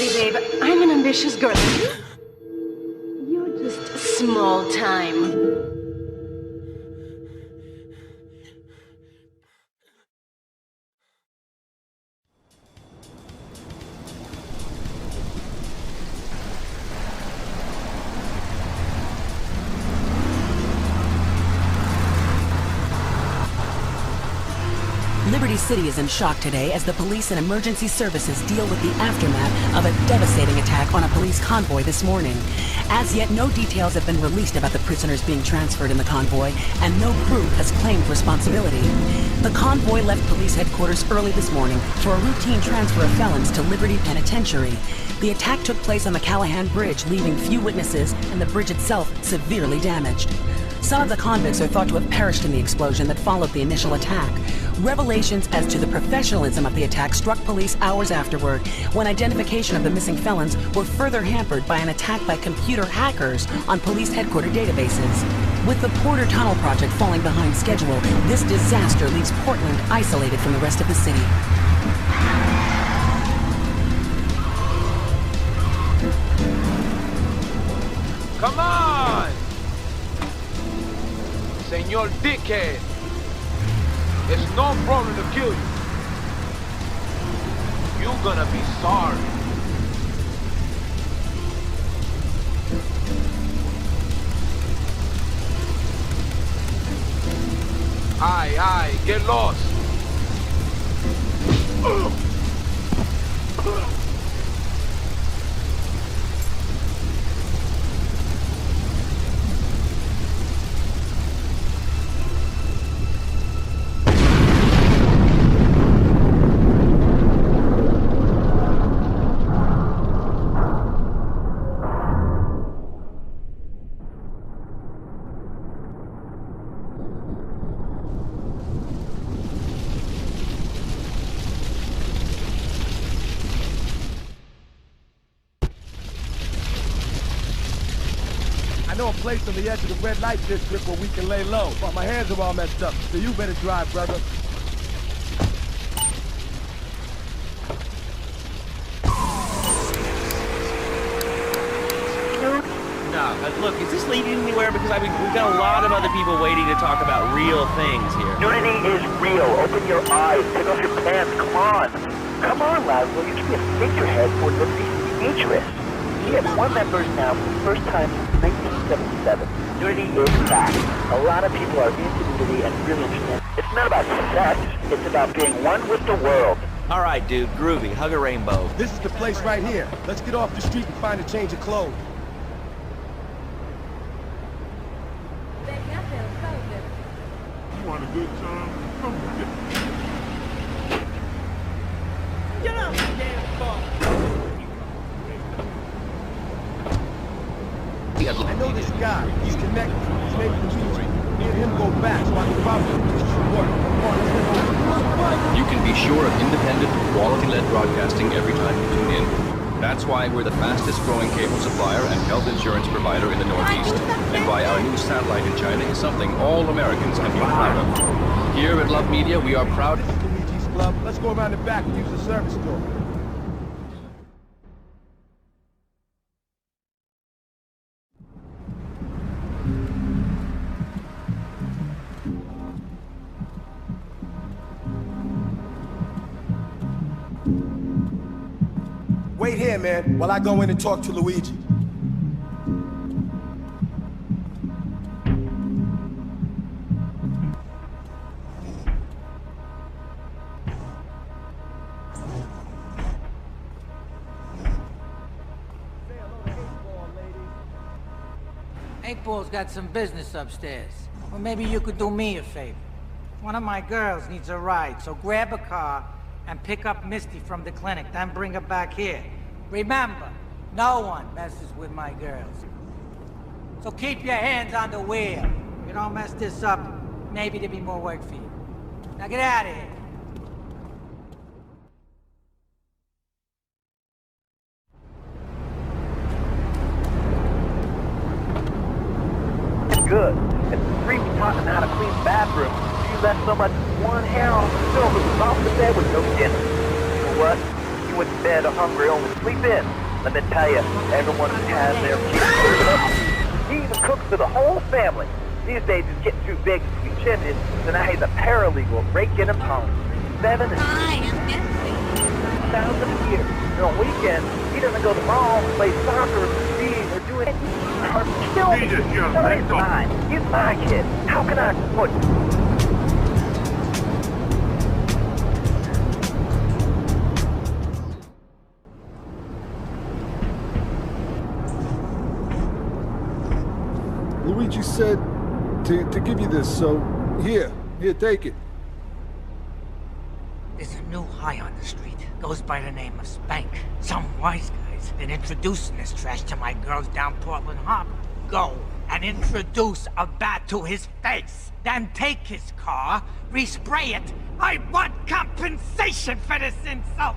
sorry, babe. I'm an ambitious girl. You're just small time. Liberty City is in shock today as the police and emergency services deal with the aftermath of a devastating attack on a police convoy this morning. As yet, no details have been released about the prisoners being transferred in the convoy, and no group has claimed responsibility. The convoy left police headquarters early this morning for a routine transfer of felons to Liberty Penitentiary. The attack took place on the Callahan Bridge, leaving few witnesses and the bridge itself severely damaged. Some of the convicts are thought to have perished in the explosion that followed the initial attack. Revelations as to the professionalism of the attack struck police hours afterward, when identification of the missing felons were further hampered by an attack by computer hackers on police headquarters databases. With the Porter Tunnel project falling behind schedule, this disaster leaves Portland isolated from the rest of the city. Come on! Senor Dickhead! It's no problem to kill you. You're gonna be sorry. Aye, get lost. I know a place on the edge of the red light district where we can lay low, but my hands are all messed up, so you better drive, brother. No, but look, is this leading anywhere? Because I mean, we've got a lot of other people waiting to talk about real things here. Nudity is real. Open your eyes. Take off your pants. Come on. Come on, Laszlo. You should be a figurehead for Liberty's interest. We have more members now for the first time since 1977. Nudity is back. A lot of people are into nudity and really interested. It's not about sex. It's about being one with the world. All right, dude, groovy. Hug a rainbow. This is the place right here. Let's get off the street and find a change of clothes. You want a good time? Come with it. Get out of the damn car! I know this guy. He's connected. He's maybe the region. Me and him go back, so I can probably do this work. Come on, let's get over. You can be sure of independent, quality-led broadcasting every time you tune in. That's why we're the fastest growing cable supplier and health insurance provider in the Northeast, and why our new satellite in China is something all Americans can be proud of. Here at Love Media, we are proud. This is Luigi's Club. Let's go around the back and use the service door. Wait here, man, while I go in and talk to Luigi. Eight Ball's got some business upstairs. Or maybe you could do me a favor. One of my girls needs a ride, so grab a car and pick up Misty from the clinic, then bring her back here. Remember, no one messes with my girls. So keep your hands on the wheel. If you don't mess this up, maybe there'll be more work for you. Now get out of here. Good. It's creepy talking how to clean bathrooms. You left so much one hair on the silver was off the bed with no dinner. You know what? you went to bed hungry, only sleep in. Let me tell you, everyone has their kids. He even cooks for the whole family. These days he's getting too big to be chimney, so now he's a paralegal, raking and pawning. 7 and Hi, I'm Bessie. $1,000 a year. And on weekends, he doesn't go to the mall, play soccer or skiing or do anything. Or kill me. Jesus, young No, man. he's mine. He's my kid. How can I support Luigi said to give you this, so here, take it. There's a new high on the street. Goes by the name of Spank. Some wise guys been introducing this trash to my girls down Portland Harbor. Go and introduce a bat to his face. Then take his car, respray it. I want compensation for this insult.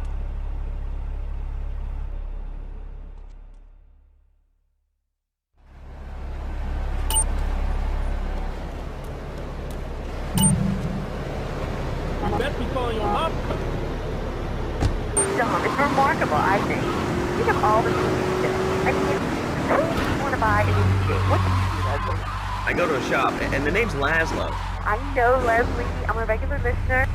Dom, it's remarkable, I think. You have all the movies still. I mean, who do you want to buy a new shit? What do you do, Leslie? I go to a shop, and the name's Laszlo. I know, Leslie. I'm a regular listener.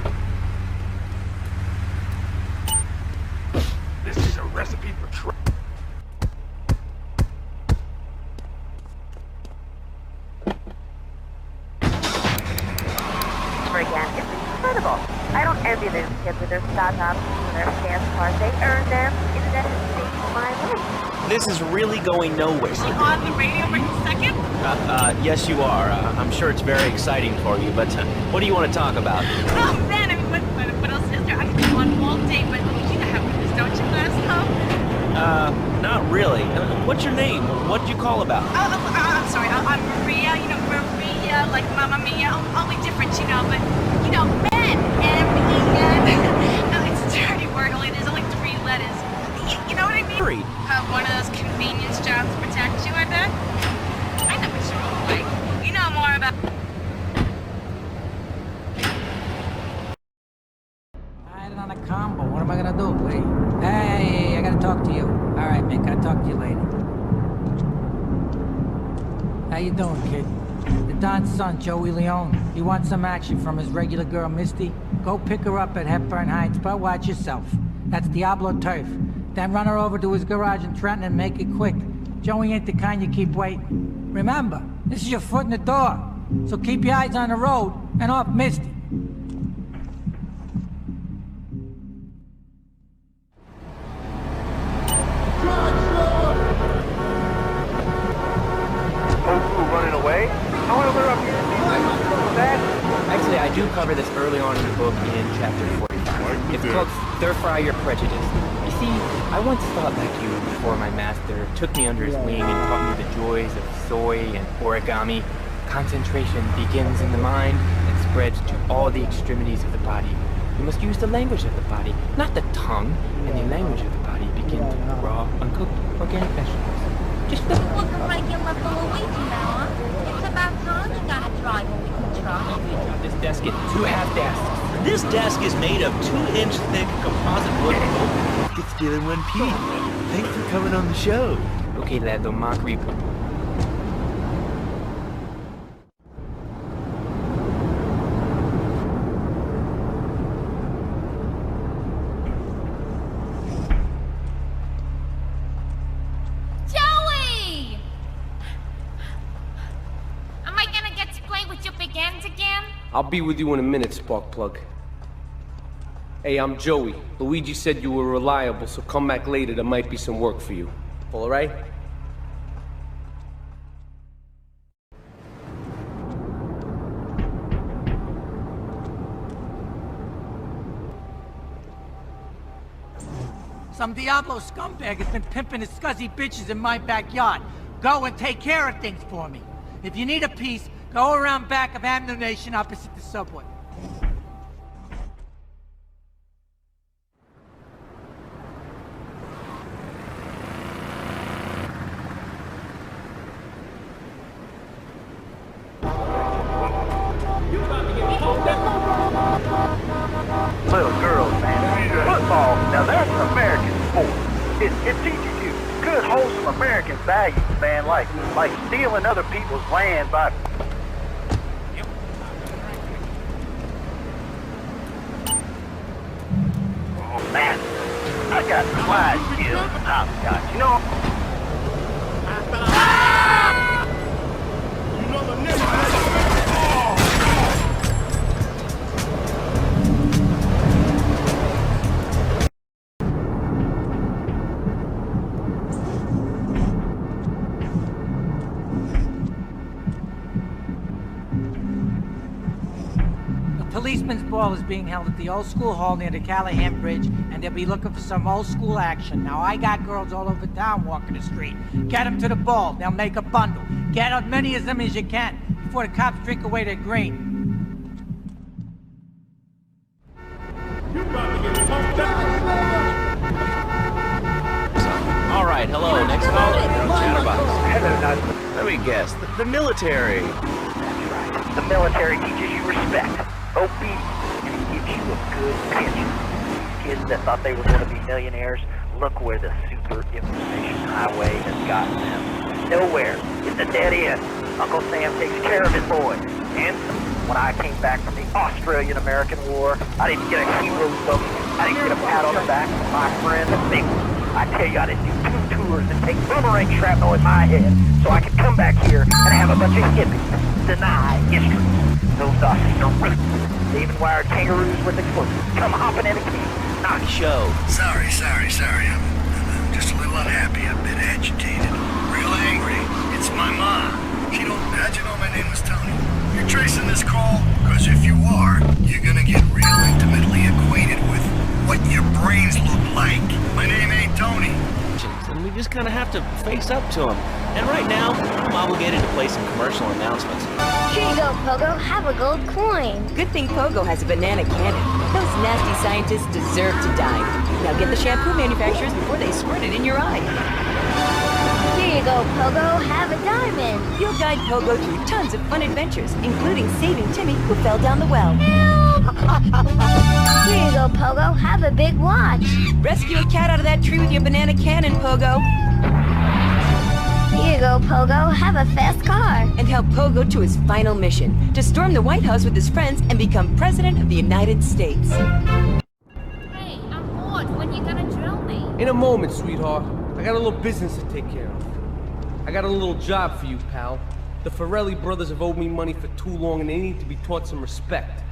This is a recipe for Again, it's incredible. I don't envy those kids with their stock options and their fast cars. They earned them. Internet has saved my life. This is really going nowhere. On the radio right second? Yes, you are. I'm sure it's very exciting for you, but what do you want to talk about? Oh, man, I mean, what else is there? I could go on all day, but you know how it is, don't you, Laszlo? Not really. What's your name? What did you call about? I'm sorry. I'm Maria. You know, Maria, like Mamma Mia. Only different, you know, but, you know, men. M-E-N. No, it's a dirty word. There's only 3 letters. You know what I mean? One of those convenience jobs to protect you, I bet. I know what you're all like. You know more about... I had it on a combo. What am I gonna do, Lee? Hey, I gotta talk to you. All right, Mick, I'll talk to you later. How you doing, kid? The Don's son, Joey Leone. He wants some action from his regular girl, Misty. Go pick her up at Hepburn Heights, but watch yourself. That's Diablo Turf. Then run her over to his garage in Trenton and make it quick. Joey ain't the kind you keep waiting. Remember, this is your foot in the door. So keep your eyes on the road and off Misty. running away? How are they up here? Actually, I do cover this early on in the book in chapter 45. It's called Stir Fry Your Prejudice. You see, I once thought like you before my master took me under his wing and taught me the joys of soy and origami. Concentration begins in the mind and spreads to all the extremities of the body. You must use the language of the body, not the tongue, and the language of the body begins with raw, uncooked, organic vegetables. Just the... Look a regular Luigi now, huh? It's about time you got a driver we can trust. This desk in 2 half desks. This desk is made of 2-inch thick composite wood. It's still in one piece. Thanks for coming on the show. Okay, Lando, mockery. Joey! Am I gonna get to play with your big ends again? I'll be with you in a minute, Sparkplug. Hey, I'm Joey. Luigi said you were reliable, so come back later. There might be some work for you. All right? Some Diablo scumbag has been pimping his scuzzy bitches in my backyard. Go and take care of things for me. If you need a piece, go around back of Amno Nation opposite the subway. Little girls, man. Football. Now that's American. It teaches you good, wholesome American values, man, like stealing other people's land by... Oh, man, I got Clyde killed. Oh, God, you know... Policeman's ball is being held at the old school hall near the Callahan Bridge, and they'll be looking for some old school action. Now, I got girls all over town walking the street. Get them to the ball. They'll make a bundle. Get as many of them as you can before the cops drink away their green. All right, hello. Next caller. Chatterbox. Let me guess. The military. That's right. The military teaches you respect, obedience, and it gives you a good pension. These kids that thought they were going to be millionaires, look where the super information highway has gotten them. Nowhere. It's a dead end. Uncle Sam takes care of his boys. And when I came back from the Australian-American War, I didn't get a hero's bogey. I didn't get a pat on the back from my friend, the big one. I tell you, I didn't do 2 tours and take boomerang shrapnel in my head so I could come back here and have a bunch of hippies deny history. Those Australians, they even wired kangaroos with explosives. Come hopping in a cage. Not show. Sorry. I'm just a little unhappy, a bit agitated. Real angry. It's my mom. She don't... How'd you know my name was Tony? You're tracing this call? Because if you are, you're gonna get real intimately acquainted with what your brains look like. My name ain't Tony. And we just kind of have to face up to them. And right now, I'm obligated to play some commercial announcements. Here you go, Pogo. Have a gold coin. Good thing Pogo has a banana cannon. Those nasty scientists deserve to die. Now get the shampoo manufacturers before they squirt it in your eye. Here you go, Pogo. Have a diamond. You'll guide Pogo through tons of fun adventures, including saving Timmy, who fell down the well. Here you go, Pogo. Have a big watch. Rescue a cat out of that tree with your banana cannon, Pogo. Here you go, Pogo. Have a fast car. And help Pogo to his final mission, to storm the White House with his friends and become President of the United States. Hey, I'm bored. When you gonna drill me? In a moment, sweetheart. I got a little business to take care of. I got a little job for you, pal. The Farrelly brothers have owed me money for too long and they need to be taught some respect.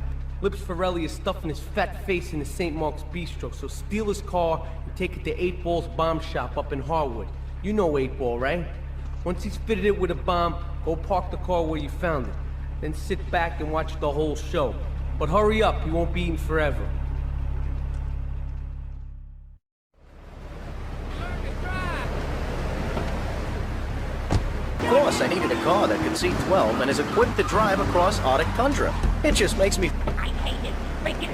Lips Farrelly is stuffing his fat face in the St. Mark's Bistro, so steal his car and take it to 8 Ball's bomb shop up in Harwood. You know 8 Ball, right? Once he's fitted it with a bomb, go park the car where you found it. Then sit back and watch the whole show. But hurry up, he won't be eating forever. Of course, I needed a car that could seat 12 and is equipped to drive across Arctic tundra. It just makes me... I hate it. Make it...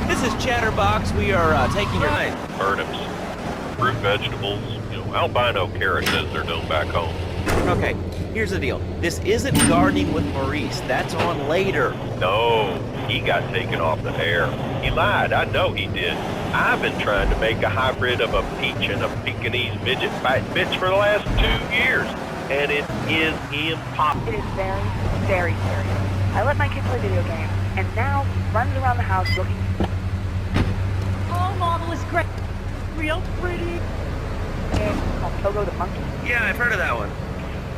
This is Chatterbox. We are taking your... Turnips, fruit, vegetables, albino carrots as they're known back home. Okay, here's the deal. This isn't Gardening with Maurice. That's on later. No, he got taken off the air. He lied, I know he did. I've been trying to make a hybrid of a peach and a Pekingese midget fighting bitch for the last 2 years, and it is impossible. It is very, very serious. I let my kid play video games, and now he runs around the house looking... Oh, Marvelous, great. Real pretty. Game called Pogo the Monkey. Yeah, I've heard of that one.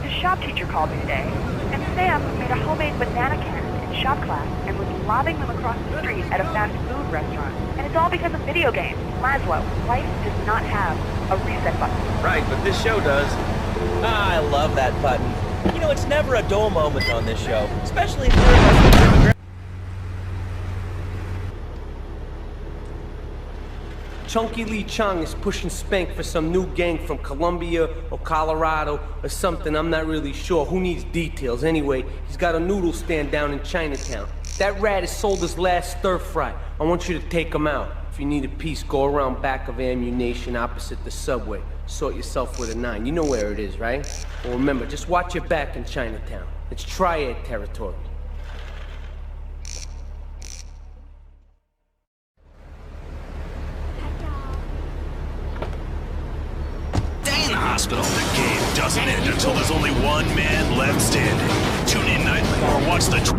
The shop teacher called me today, and Sam made a homemade banana cannon in shop class and was lobbing them across the street at a fast food restaurant. And it's all because of video games. Laszlo, life does not have a reset button. Right, but this show does. Ah, I love that button. You know, it's never a dull moment on this show, especially if you're a Chunky Lee Chong is pushing Spank for some new gang from Colombia or Colorado or something, I'm not really sure. Who needs details? Anyway, he's got a noodle stand down in Chinatown. That rat has sold his last stir fry. I want you to take him out. If you need a piece, go around back of Ammunition opposite the subway. Sort yourself with a 9. You know where it is, right? Well, remember, just watch your back in Chinatown. It's Triad territory. doesn't end until there's only one man left standing. Tune in nightly or watch the...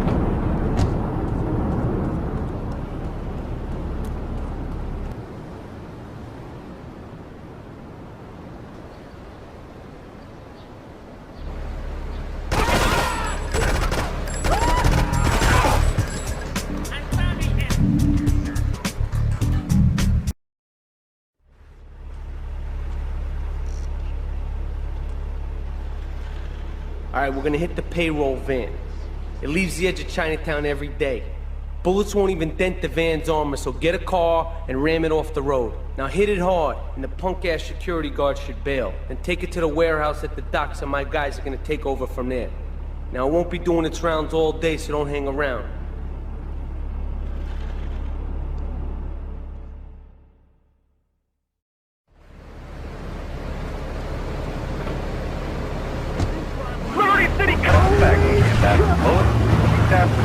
Alright, we're gonna hit the payroll van. It leaves the edge of Chinatown every day. Bullets won't even dent the van's armor, so get a car and ram it off the road. Now hit it hard, and the punk-ass security guard should bail. Then take it to the warehouse at the docks, and my guys are gonna take over from there. Now it won't be doing its rounds all day, so don't hang around.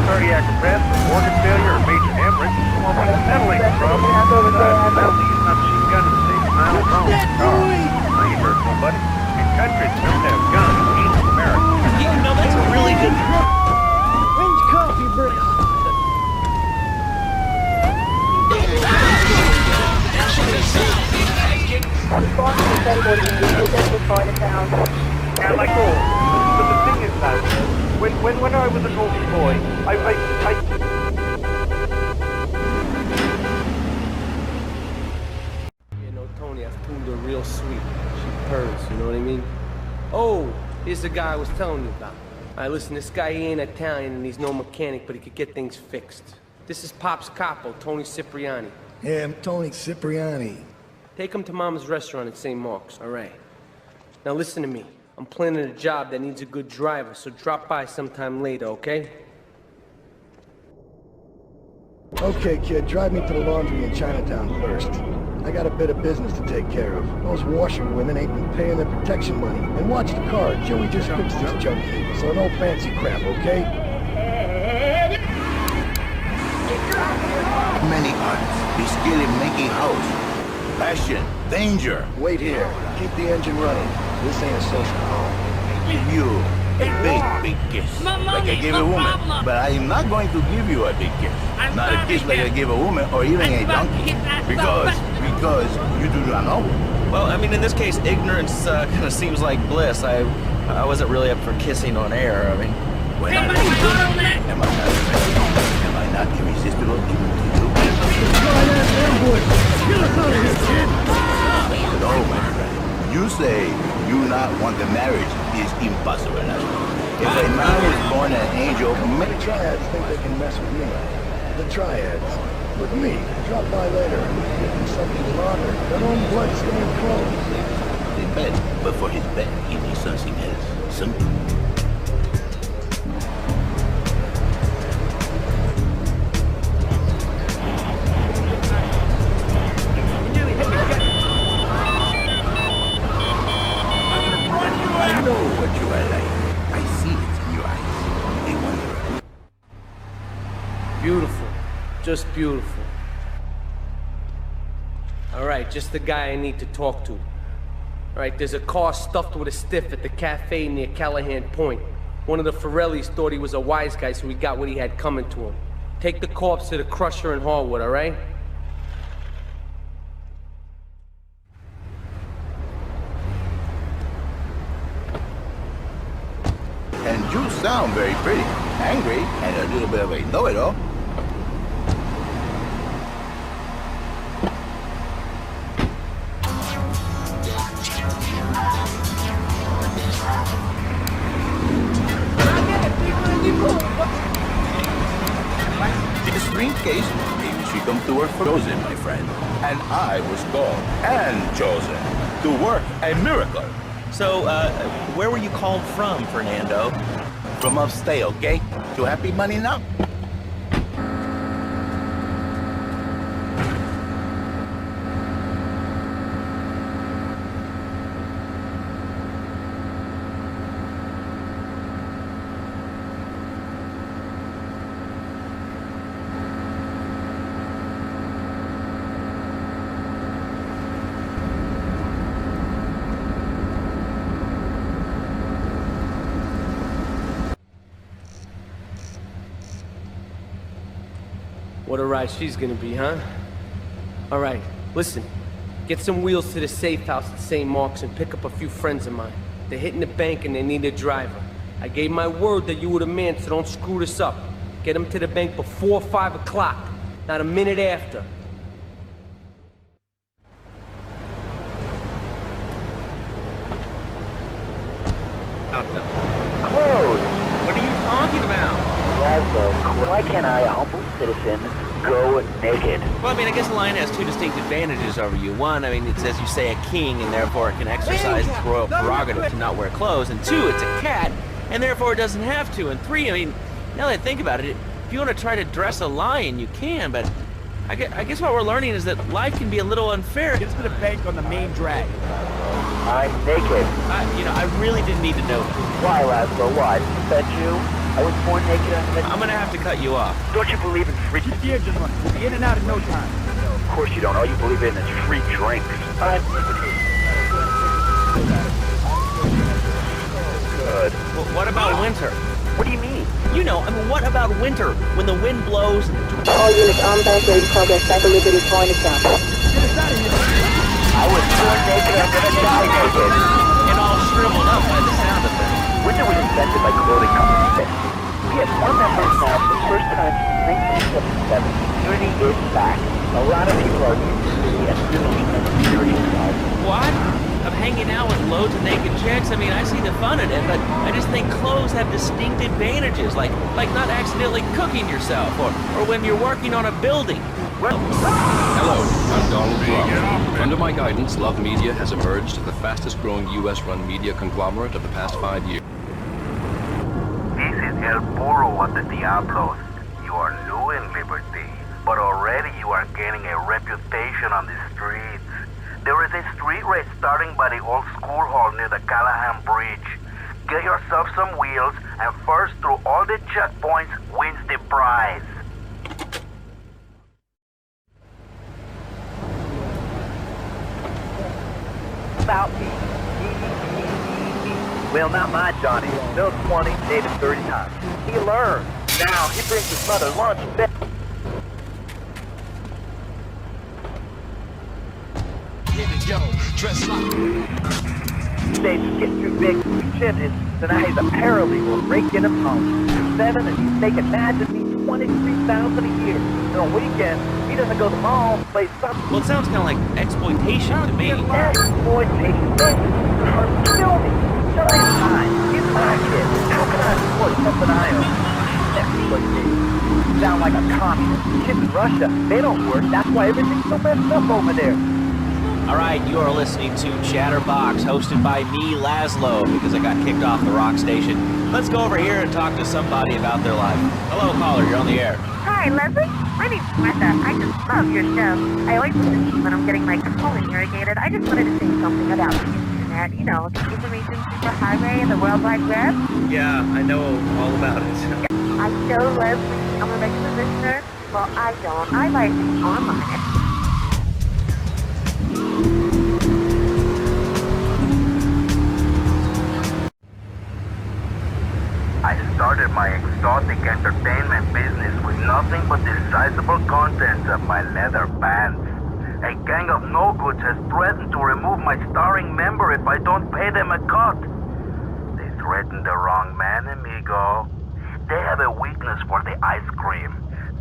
Cardiac arrest, organ failure, or major hemorrhage, or by settling from penalty using a machine gun in 6 miles home. I ain't hurt nobody. In countries that don't have guns, ain't America. You know, that's a really good... When's coffee break? Yeah, like gold. But the thing is that when I was a golden boy, You know, Tony, I've tuned her real sweet. She purrs, you know what I mean? Oh, here's the guy I was telling you about. Alright, listen, this guy, he ain't Italian and he's no mechanic, but he could get things fixed. This is Pop's capo, Tony Cipriani. Yeah, I'm Tony Cipriani. Take him to Mama's restaurant at St. Mark's, alright? Now listen to me. I'm planning a job that needs a good driver, so drop by sometime later, okay? Okay, kid, drive me to the laundry in Chinatown first. I got a bit of business to take care of. Those washerwomen ain't been paying their protection money. And watch the car. Joey just fixed this junkie, so no fancy crap, okay? Many arts, be skilled in making house. Passion, danger. Wait here. Keep the engine running. This ain't a social call. Give you a big kiss. Like I give a woman. But I am not going to give you a big kiss. Not a kiss like I give a woman or even a donkey. Because you do not know. Well, I mean, in this case, ignorance kind of seems like bliss. I wasn't really up for kissing on air. I mean... Well, am I not irresistible even to you? No, my friend. You say you not want the marriage is impossible. If a man is born an angel, many Triads think they can mess with me. The Triads. With me. Drop by later. Give me something to honor. Their own blood-stained clothes. The bed, but for his bed, he needs something else. Something. Beautiful. Just beautiful. Alright, just the guy I need to talk to. Alright, there's a car stuffed with a stiff at the cafe near Callahan Point. One of the Forellis thought he was a wise guy, so he got what he had coming to him. Take the corpse to the crusher in Harwood, alright? And you sound very pretty. Angry and a little bit of a know-it-all. This briefcase, maybe she come to work for chosen, my friend. And I was called and chosen to work a miracle. So, where were you called from, Fernando? From upstate, okay? You happy money now? What a ride she's gonna be, huh? All right, listen. Get some wheels to the safe house at St. Mark's and pick up a few friends of mine. They're hitting the bank and they need a driver. I gave my word that you were the man, so don't screw this up. Get them to the bank before 5 o'clock, not a minute after. Close! What are you talking about? Laszlo, why can't I, a humble citizen, go naked? Well, I mean, I guess the lion has two distinct advantages over you. One, I mean, it's as you say, a king, and therefore it can exercise its royal prerogative to not wear clothes. And two, it's a cat, and therefore it doesn't have to. And three, I mean, now that I think about it, if you want to try to dress a lion, you can, but I guess what we're learning is that life can be a little unfair. Get to the bank on the main drag. I'm naked. I really didn't need to know. Why, Laszlo? Why? Is that you? I was born naked on I'm gonna have to cut you off. Don't you believe in free... Keep the engine running. We'll be in and out in no time. Of course you don't. All you believe in is free drinks. I'm good. Well, what about winter? What do you mean? You know, I mean, what about winter? When the wind blows and... All units on bank ready to progress back to Liberty Point example. I was born naked, I'm gonna die naked. And all shriveled up by the sound of things. Winter was invented by clothing companies. We have more members now for the first time since 1977. Unity is back. A lot of people are community and security involved. What? Of hanging out with loads of naked chicks? I mean, I see the fun in it, but I just think clothes have distinct advantages, like not accidentally cooking yourself, or when you're working on a building. Hello, I'm Donald Trump. Under my guidance, Love Media has emerged as the fastest-growing U.S.-run media conglomerate of the past 5 years. This is El Burro of the Diablos. You are new in Liberty, but already you are gaining a reputation on the streets. There is a street race starting by the old school hall near the Callahan Bridge. Get yourself some wheels, and first through all the checkpoints wins the prize. About me. Well, not my Johnny. No 20, maybe 30 times. He learned. Now he brings his mother lunch. Yo, dress like. Stages get too big for the chimneys, so now he's a paralegal breaking him home. He's 7 and he's making magically $23,000 a year. And on weekends, he doesn't go to the mall, plays something. Well, it sounds kind of like exploitation to me. Exploitation. Kill me. Shut up, time. He's my kid. How can I support something I own? Exploitation. Sound like a communist. Kids in Russia, they don't work. That's why everything's so messed up over there. All right, you are listening to Chatterbox, hosted by me, Laszlo, because I got kicked off the rock station. Let's go over here and talk to somebody about their life. Hello, caller, you're on the air. Hi, Leslie. My name's Brenda. I just love your show. I always listen to you when I'm getting my colon irrigated. I just wanted to say something about the internet. You know, the information superhighway and the World Wide Web. Yeah, I know all about it. I know, Leslie. I'm a regular listener. Well, I don't. I like online. I started my exotic entertainment business with nothing but the sizable contents of my leather pants. A gang of no-goods has threatened to remove my starring member if I don't pay them a cut. They threatened the wrong man, amigo. They have a weakness for the ice cream.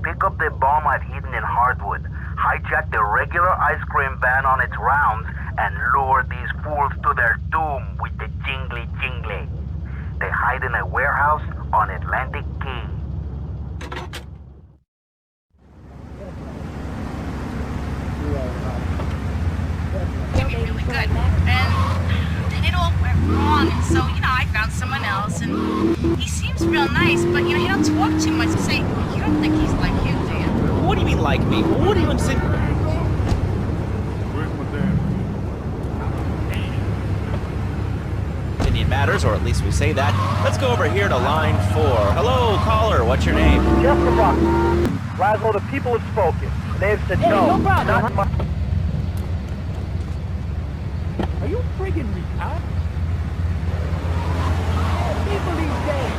Pick up the bomb I've hidden in Hardwood, hijack the regular ice cream van on its rounds, and lure these fools to their doom with the jingly jingly. They hide in a warehouse on Atlantic Key. Can be really good. And it all went wrong, and so, you know, I found someone else, and he seems real nice, but, you know, he don't talk too much. Say, you don't think he's like you, do you? What do you mean like me? What do you even say? Opinion matters, or at least we say that. Let's go over here to line 4. Hello, caller. What's your name? Just a rock. Laszlo, the people have spoken. They've said no problem. Not Are you friggin' retarded? People these days.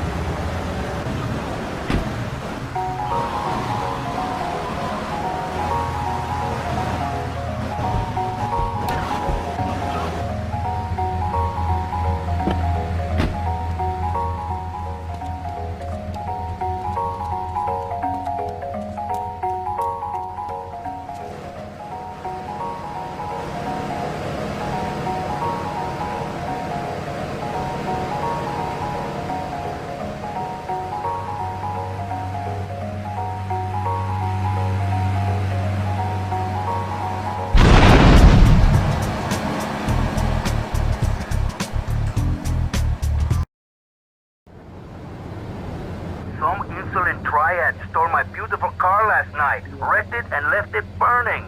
Triads stole my beautiful car last night, wrecked it and left it burning.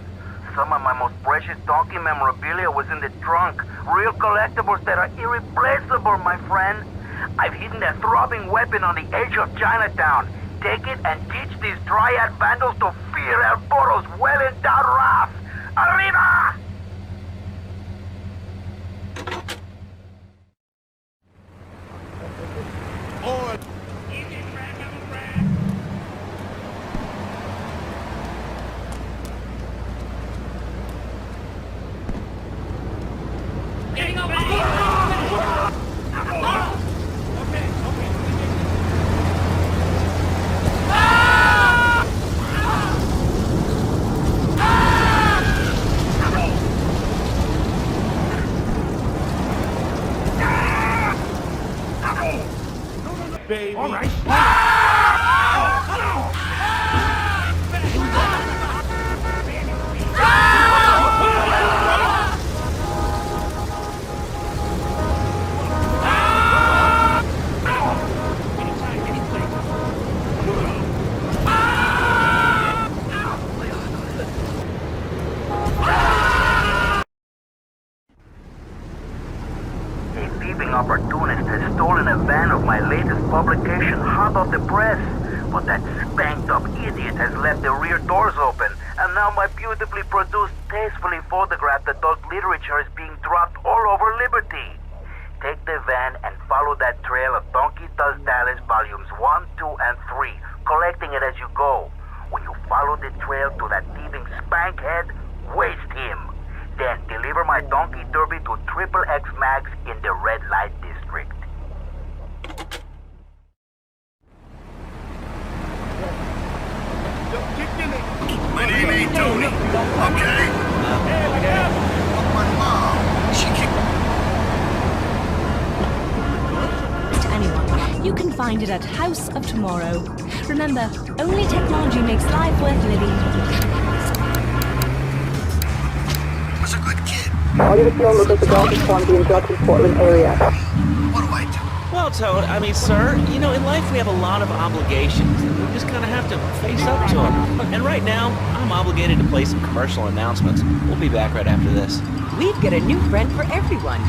Some of my most precious donkey memorabilia was in the trunk. Real collectibles that are irreplaceable, my friend. I've hidden a throbbing weapon on the edge of Chinatown. Take it and teach these Triad vandals to fear El Poro's well-endowed wrath. Arriba! Baby. All right. Opportunist has stolen a van of my latest publication, hot off the press. But that spanked-up idiot has left the rear doors open, and now my beautifully produced, tastefully photographed adult literature is being dropped all over Liberty. Take the van and follow that trail of Donkey Does Dallas volumes 1, 2, and 3, collecting it as you go. When you follow the trail to that thieving spankhead, waste him. Then deliver my Donkey Derby to XXX Max in the red light district. My name ain't Tony, okay? But my mom, she kicked... To anyone, you can find it at House of Tomorrow. Remember, only technology makes life worth living. Was a good kid. All units now look at the Dalton County and Johnson Portland area. What do I do? Well, Toad, I mean, sir, you know, in life we have a lot of obligations, and we just kind of have to face up to them. And right now, I'm obligated to play some commercial announcements. We'll be back right after this. We've got a new friend for everyone.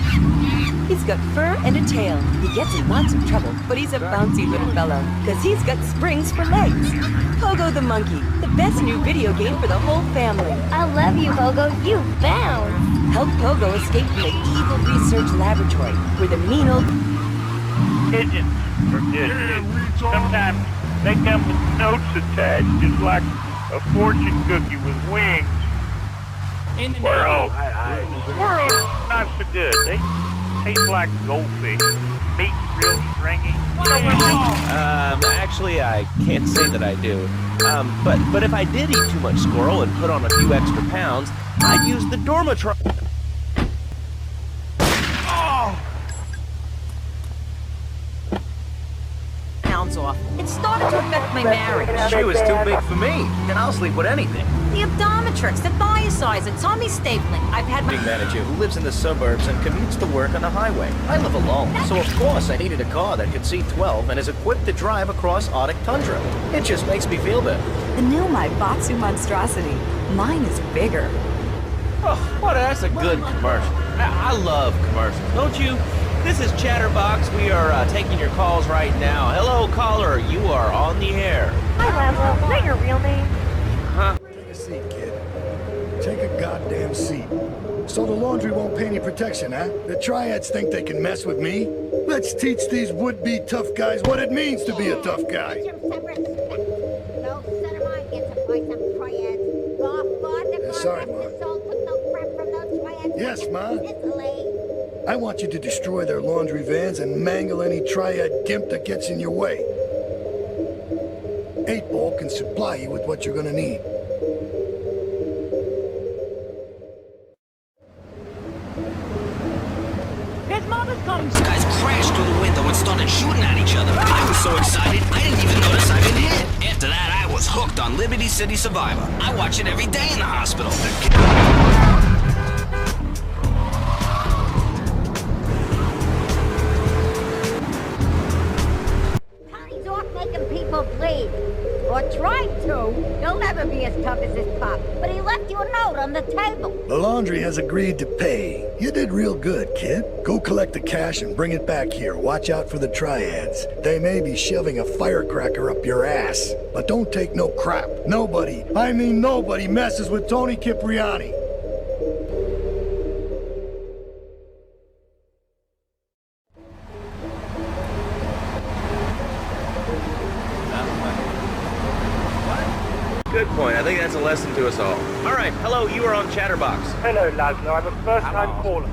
He's got fur and a tail. He gets in lots of trouble, but he's a bouncy little fellow, because he's got springs for legs. Pogo the Monkey, the best new video game for the whole family. I love you, Pogo. You bounce. Help Pogo escape from the evil research laboratory, where the mean old... Pigeons are good. Sometimes they come with notes attached, just like a fortune cookie with wings. Squirrels. Squirrels not so good. They taste like goldfish. Meat real stringy. Actually, I can't say that I do. But if I did eat too much squirrel and put on a few extra pounds, I'd use the dormitory. Off. It started to affect my marriage. She was too big for me. Then I'll sleep with anything. The optometrix, the biocides, tummy stapling. I've had my... Big manager who lives in the suburbs and commutes to work on the highway. I live alone, so of course I needed a car that could seat 12 and is equipped to drive across Arctic tundra. It just makes me feel better. The new Maibatsu monstrosity. Mine is bigger. Oh, well, that's a good commercial. I love commercials, don't you? This is Chatterbox. We are taking your calls right now. Hello, caller. You are on the air. Hi, Laszlo. Is that your real name? Huh? Take a seat, kid. Take a goddamn seat. So the laundry won't pay any protection, huh? The Triads think they can mess with me? Let's teach these would-be tough guys what it means to be a tough guy. Sorry, Ma. Yes, Ma. I want you to destroy their laundry vans and mangle any Triad gimp that gets in your way. 8-Ball can supply you with what you're gonna need. His mother's coming. Guys crashed through the window and started shooting at each other. I was so excited, I didn't even notice I'd been hit. After that, I was hooked on Liberty City Survivor. I watch it every day in the hospital. Tony's off making people bleed. services, Pop, but he left you a note on the table. The laundry has agreed to pay. You did real good, kid. Go collect the cash and bring it back here. Watch out for the Triads. They may be shoving a firecracker up your ass. But don't take no crap. Nobody, I mean nobody, messes with Tony Cipriani. Good point. I think that's a lesson to us all. All right, hello, you are on Chatterbox. Hello, Laszlo. I'm a first-time caller.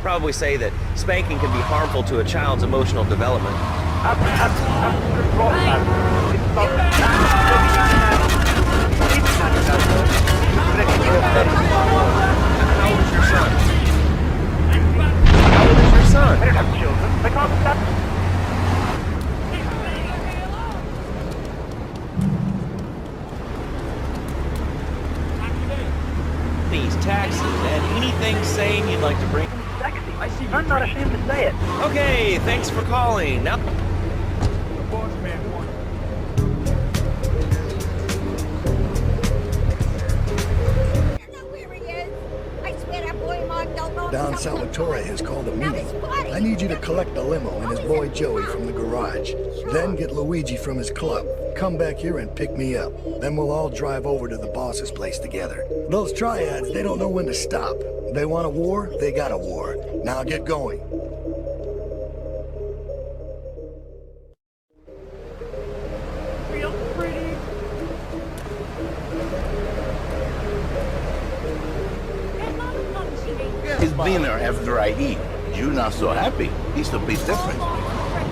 Probably say that spanking can be harmful to a child's emotional development. How old is your son? How old is your son? I don't have children. I can't stop. These taxes and anything sane you'd like to bring. Sexy. I'm not ashamed to say it. Okay, thanks for calling. Now. Don Salvatore has called a meeting. I need you to collect the limo and his boy Joey from the garage. Then get Luigi from his club. Come back here and pick me up. Then we'll all drive over to the boss's place together. Those Triads, they don't know when to stop. They want a war, they got a war. Now get going. Real pretty. His dinner after I eat. You not so happy. He's a bit different.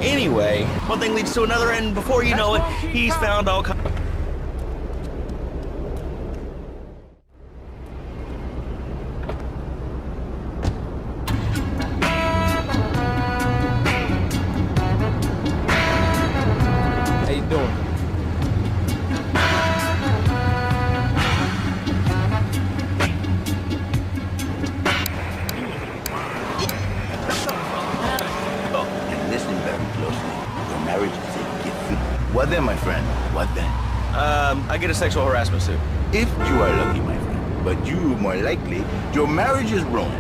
Anyway, one thing leads to another, and before you know it, he's found all kinds. How you doing? What then, my friend? What then? I get a sexual harassment suit. If you are lucky, my friend. But you, more likely, your marriage is ruined.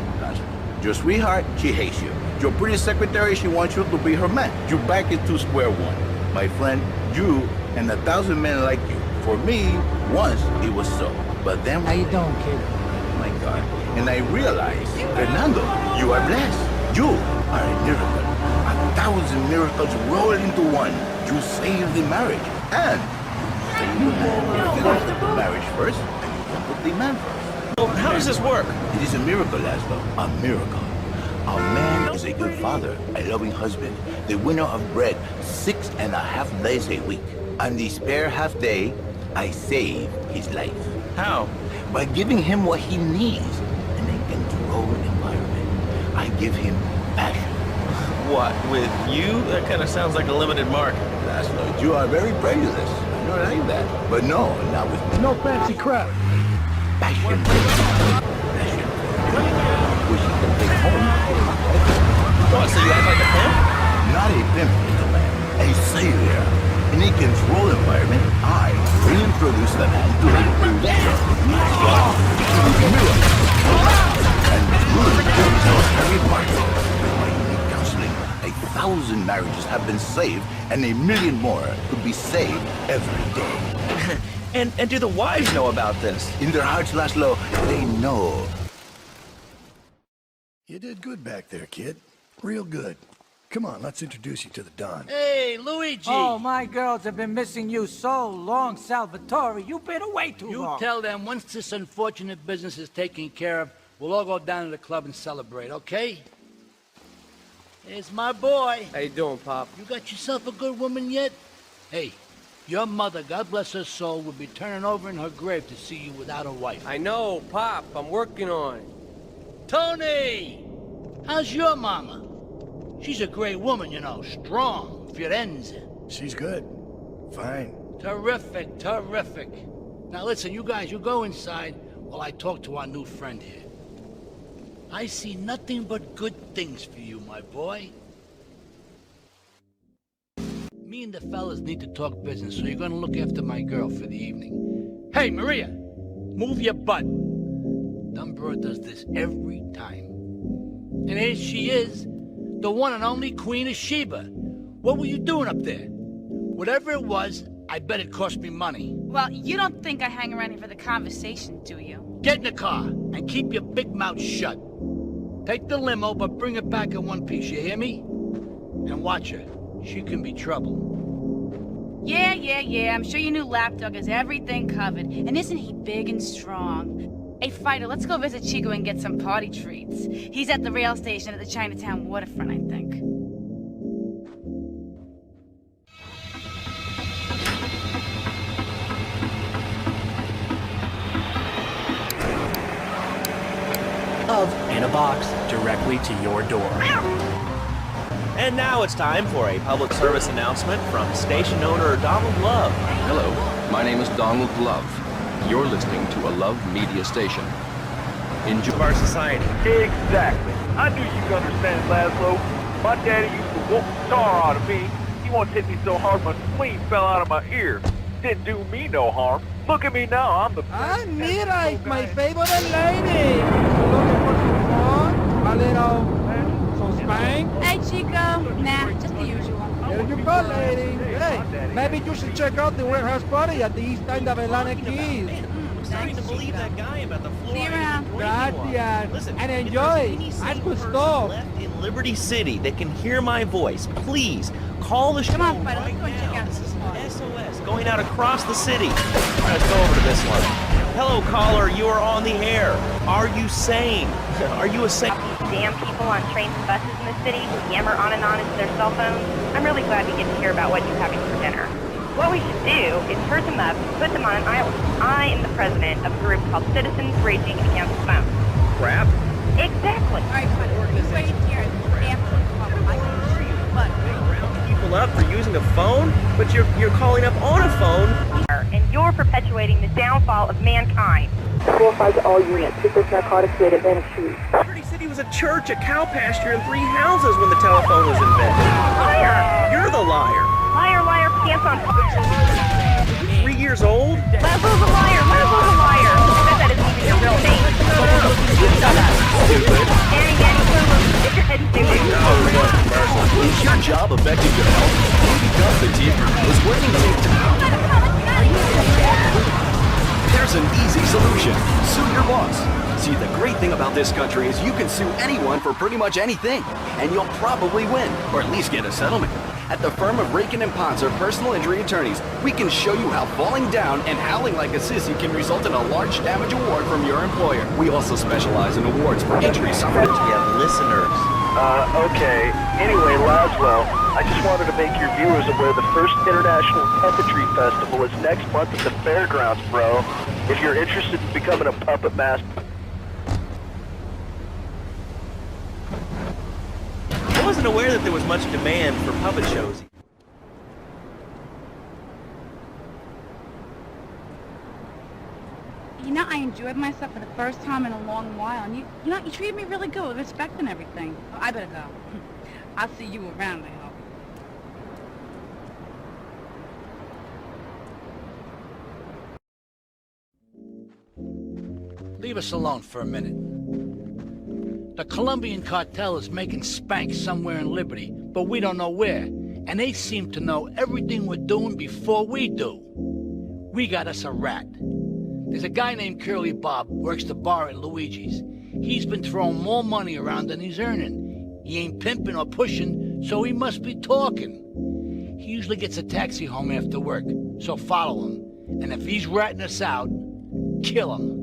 Your sweetheart, she hates you. Your pretty secretary, she wants you to be her man. You're back into square one. My friend, you and 1,000 men like you. For me, once it was so. But then... How you doing, kid? My God. And I realized, Fernando, you are blessed. You are a miracle. 1,000 miracles roll into one. You save the marriage, and you finish the marriage first, and you can put the man first. Well, how does this work? It is a miracle, Laszlo. A miracle. A man is a good father, a loving husband, the winner of bread 6.5 days a week. On the spare half day, I save his life. How? By giving him what he needs in a controlled environment. I give him passion. What, with you? That kind of sounds like a limited market. Laszlo, you are very prejudiced. I don't like that. But no, not with me. No fancy crap. Passion. Passion. Which he can take home. What, so you act like a pimp? Not a pimp, man. A savior. In a controlled environment, I reintroduce the man to a producer. And really every part. With my unique counseling, 1,000 marriages have been saved, and 1,000,000 more could be saved every day. And do the wives know about this? In their hearts, Laszlo, they know. You did good back there, kid. Real good. Come on, let's introduce you to the Don. Hey, Luigi! Oh, my girls have been missing you so long, Salvatore. You've been away too long. You tell them once this unfortunate business is taken care of, we'll all go down to the club and celebrate, okay? There's my boy. How you doing, Pop? You got yourself a good woman yet? Hey, Your mother, God bless her soul, would be turning over in her grave to see you without a wife. I know, Pop. I'm working on it. Tony! How's your mama? She's a great woman, you know. Strong. Firenze. She's good. Fine. Terrific, terrific. Now listen, you guys, you go inside while I talk to our new friend here. I see nothing but good things for you, my boy. Me and the fellas need to talk business, so you're gonna look after my girl for the evening. Hey, Maria! Move your butt. Dumbro does this every time. And here she is, the one and only Queen of Sheba. What were you doing up there? Whatever it was, I bet it cost me money. Well, you don't think I hang around here for the conversation, do you? Get in the car and keep your big mouth shut. Take the limo, but bring it back in one piece, you hear me? And watch her. She can be trouble. Yeah. I'm sure your new lapdog has everything covered. And isn't he big and strong? Hey, Fighter, let's go visit Chico and get some party treats. He's at the rail station at the Chinatown waterfront, I think. In a box directly to your door. And now it's time for a public service announcement from station owner Donald Love. Hello, my name is Donald Love. You're listening to a Love Media station. Enjoy Of our society. Exactly. I knew you'd understand, Laszlo. My daddy used to whoop the tar out of me. He once hit me so hard my spleen fell out of my ear. Didn't do me no harm. Look at me now, I'm the Mira, it's my favorite lady. Looking for some fun? A little, some spank? Hey, Chico. Nah, just the usual. There you go, lady. Hey, maybe you should check out the warehouse party at the East End of Atlantic Keys. I'm starting to believe that guy about the floor. See you around. Gracias. Listen, And if enjoy. there's any That's sane good person stuff. left in Liberty City that can hear my voice, please call the show. Come on, Fido, right let's go and check now. out This this is one. SOS going out across the city. Let's go over to this one. Hello, caller. You are on the air. Are you sane? Are you a sane? Damn people on trains and buses in the city who yammer on and on into their cell phones. I'm really glad we get to hear about what you're having for dinner. What we should do is herd them up, put them on an island. I am the president of a group called Citizens Raging Against the Phone. Crap. Exactly. All right, Fido, you wait here at the damn club. I can assure you, but... Round people up for using a phone, but you're calling up on a phone. And you're perpetuating the downfall of mankind. 4-5 to all units. Super narcotics rate advantage trees. Liberty City was a church, a cow pasture, and 3 houses when the telephone was invented. Liar! You're the liar. Liar, liar, pants on fire. 3 years old? Laszlo's a liar! Laszlo's a liar! I bet that isn't even your real name. Shut up. Stupid. Annie, Lulu, get your head stupid. Is your job affecting your health? Because the team is working There's an easy solution. Sue your boss. See, the great thing about this country is you can sue anyone for pretty much anything, and you'll probably win, or at least get a settlement. At the firm of Rakin & Ponser Personal Injury Attorneys, we can show you how falling down and howling like a sissy can result in a large damage award from your employer. We also specialize in awards for injuries suffered. We have listeners. Okay. Anyway, Laszlo, I just wanted to make your viewers aware the first International Puppetry Festival is next month at the fairgrounds, bro. If you're interested in becoming a puppet master... I wasn't aware that there was much demand for puppet shows. You know, I enjoyed myself for the first time in a long while, and you treated me really good with respect and everything. Oh, I better go. I'll see you around, I hope. Leave us alone for a minute. The Colombian cartel is making spank somewhere in Liberty, but we don't know where. And they seem to know everything we're doing before we do. We got us a rat. There's a guy named Curly Bob, works the bar at Luigi's. He's been throwing more money around than he's earning. He ain't pimping or pushing, so he must be talking. He usually gets a taxi home after work, so follow him. And if he's ratting us out, kill him.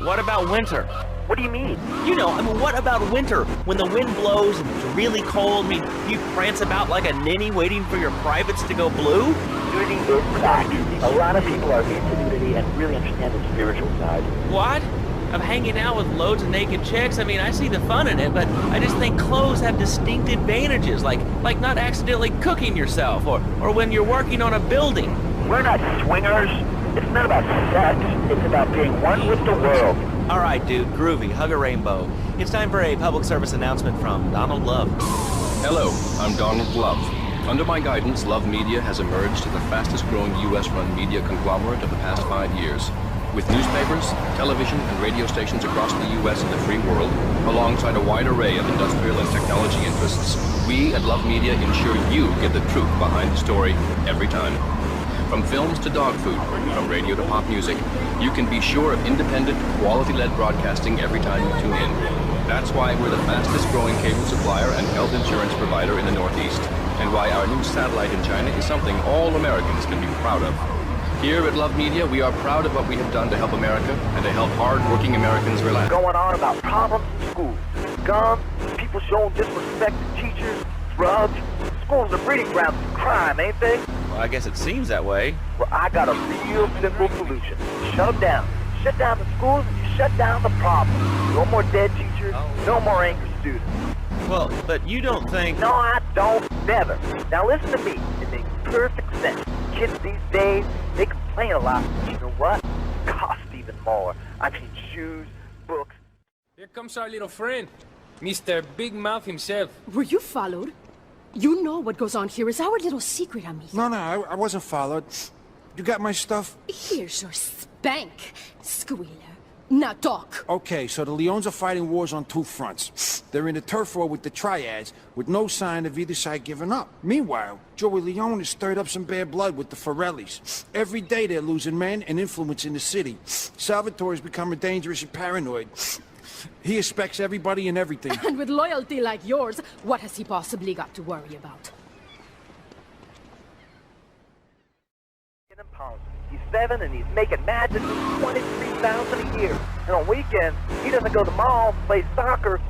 what about winter? What do you mean? You know, I mean, what about winter? When the wind blows and it's really cold, I mean, you prance about like a ninny waiting for your privates to go blue? Nudity is back. A lot of people are into nudity and really understand the spiritual side. What? I'm hanging out with loads of naked chicks. I mean, I see the fun in it, but I just think clothes have distinct advantages, like not accidentally cooking yourself, or when you're working on a building. We're not swingers. It's not about sex. It's about being one with the world. All right, dude, groovy, hug a rainbow. It's time for a public service announcement from Donald Love. Hello, I'm Donald Love. Under my guidance, Love Media has emerged as the fastest growing US-run media conglomerate of the past 5 years. With newspapers, television, and radio stations across the US and the free world, alongside a wide array of industrial and technology interests, we at Love Media ensure you get the truth behind the story every time. From films to dog food, from radio to pop music, you can be sure of independent, quality-led broadcasting every time you tune in. That's why we're the fastest growing cable supplier and health insurance provider in the Northeast, and why our new satellite in China is something all Americans can be proud of. Here at Love Media, we are proud of what we have done to help America and to help hard-working Americans relax. Going on about problems in school. Guns, people showing disrespect to teachers, drugs. Schools are breeding grounds for crime, ain't they? Well, I guess it seems that way. Well, I got a real simple solution. Shut them down. Shut down the schools and you shut down the problem. No more dead teachers, no more angry students. Well, but you don't think... No, I don't. Never. Now listen to me. It makes perfect sense. Kids these days, they complain a lot. But you know what? Cost even more. I mean, shoes, books. Here comes our little friend, Mr. Big Mouth himself. Were you followed? You know what goes on here is our little secret, amigo. No, I wasn't followed. You got my stuff? Here's your spank, squealer. Now talk. Okay, so the Leones are fighting wars on two fronts. They're in a turf war with the Triads, with no sign of either side giving up. Meanwhile, Joey Leone has stirred up some bad blood with the Forellis. Every day they're losing men and influence in the city. Salvatore's becoming dangerous and paranoid. He expects everybody and everything. And with loyalty like yours, what has he possibly got to worry about? He's 7 and he's making matches for $23,000 a year. And on weekends, he doesn't go to the mall, play soccer.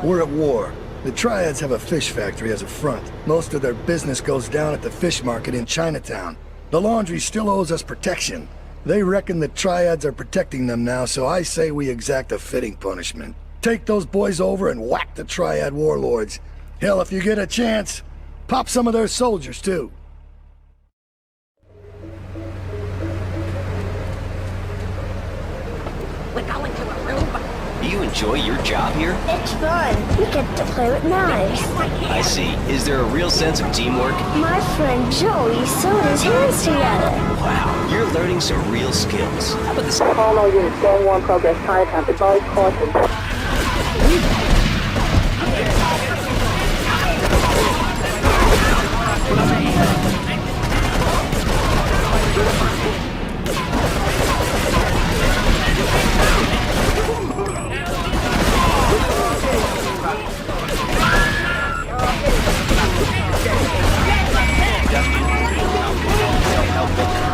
We're at war. The Triads have a fish factory as a front. Most of their business goes down at the fish market in Chinatown. The laundry still owes us protection. They reckon the Triads are protecting them now, so I say we exact a fitting punishment. Take those boys over and whack the Triad warlords. Hell, if you get a chance, pop some of their soldiers, too. We're going to a room. Do you enjoy your job here? It's fun. We get to play with knives. I see. Is there a real sense of teamwork? My friend Joey sewed his hands together. Wow, you're learning some real skills. How about this? All our units, going one progress, Chinatown, advise caution.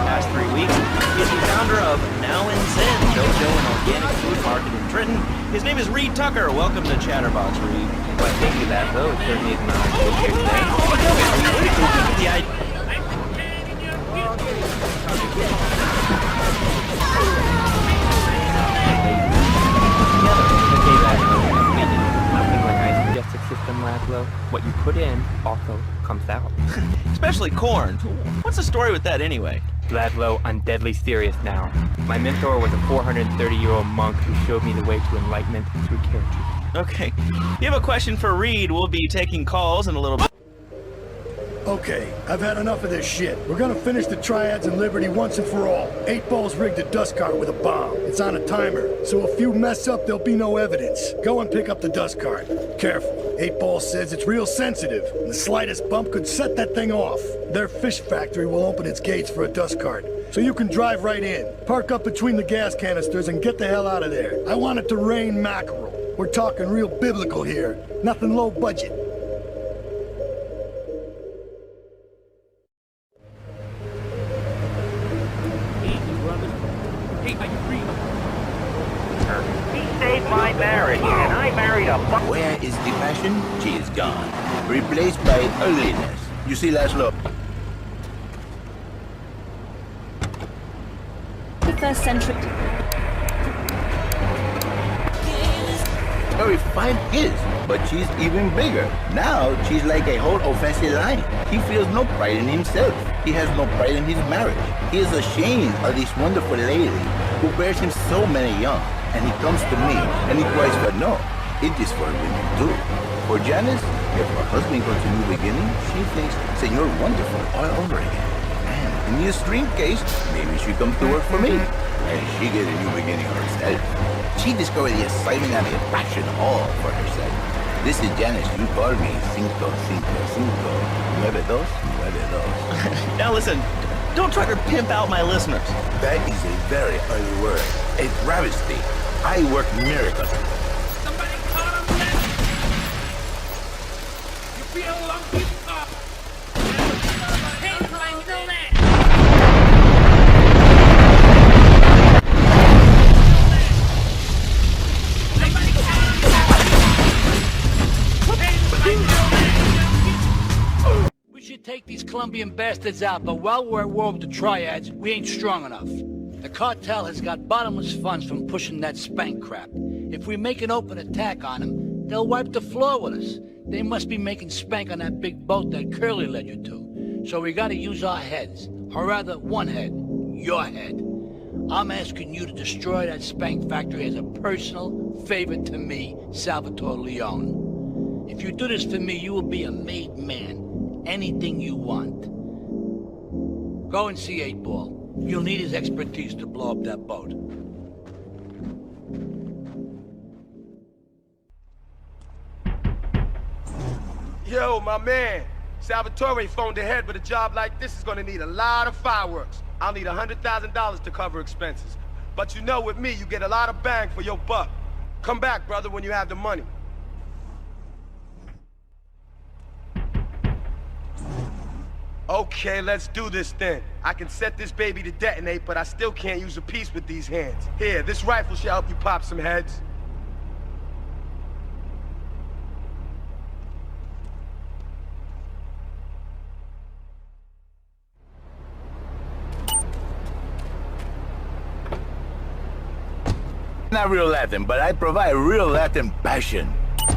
Past 3 weeks, he's the founder of Now in Zen Dojo and Organic Food Market in Trenton. His name is Reed Tucker. Welcome to Chatterbox, Reed. Why, thank you, that though. It certainly is an honor to be here today. Nothing like I suggested system, Laszlo. What you put in also comes out. Especially corn. What's the story with that anyway? Laszlo, I'm deadly serious now. My mentor was a 430-year-old monk who showed me the way to enlightenment through caretaking. Okay. If you have a question for Reed, we'll be taking calls in a little bit. Okay, I've had enough of this shit. We're gonna finish the Triads and Liberty once and for all. 8 Ball's rigged a dust cart with a bomb. It's on a timer, so if you mess up, there'll be no evidence. Go and pick up the dust cart. Careful. 8 Ball says it's real sensitive, and the slightest bump could set that thing off. Their fish factory will open its gates for a dust cart, so you can drive right in. Park up between the gas canisters and get the hell out of there. I want it to rain mackerel. We're talking real biblical here, nothing low budget. My marriage, and I married a Where is the passion? She is gone. Replaced by ugliness. You see, Laszlo? First century. Very fine kids, but she's even bigger. Now, she's like a whole offensive line. He feels no pride in himself. He has no pride in his marriage. He is ashamed of this wonderful lady who bears him so many young. And he comes to me, and he cries, but no, it is for women too. For Janice, if her husband goes a new beginning, she thinks, Senor Wonderful all over again. And in the extreme case, maybe she comes to work for me, and she gets a new beginning herself. She discovered the excitement and the passion all for herself. This is Janice, you call me 555 9292. Now listen, don't try to pimp out my listeners. That is a very ugly word. A travesty. I work miracles. Somebody call him back. You feel lumpy? Hey, flying through that. We should take these Colombian bastards out, but while we're at war with the Triads, we ain't strong enough. The cartel has got bottomless funds from pushing that spank crap. If we make an open attack on them, they'll wipe the floor with us. They must be making spank on that big boat that Curly led you to. So we gotta use our heads. Or rather, one head. Your head. I'm asking you to destroy that spank factory as a personal favor to me, Salvatore Leone. If you do this for me, you will be a made man. Anything you want. Go and see 8 Ball. You'll need his expertise to blow up that boat. Yo, my man. Salvatore phoned ahead, but a job like this is gonna need a lot of fireworks. I'll need $100,000 to cover expenses. But you know, with me, you get a lot of bang for your buck. Come back, brother, when you have the money. Okay, let's do this then. I can set this baby to detonate, but I still can't use a piece with these hands. Here, this rifle should help you pop some heads. Not real Latin, but I provide real Latin passion.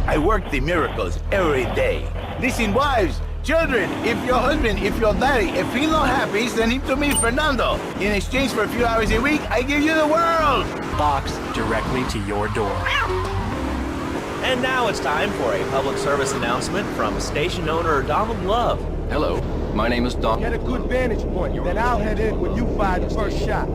I work the miracles every day. Listen, wives, children, if your husband, if your daddy, if he's not happy, send him to me, Fernando. In exchange for a few hours a week, I give you the world. Box directly to your door. And now it's time for a public service announcement from station owner Donald Love. Hello, my name is Don. Get a good vantage point, then I'll head in when you fire the first shot.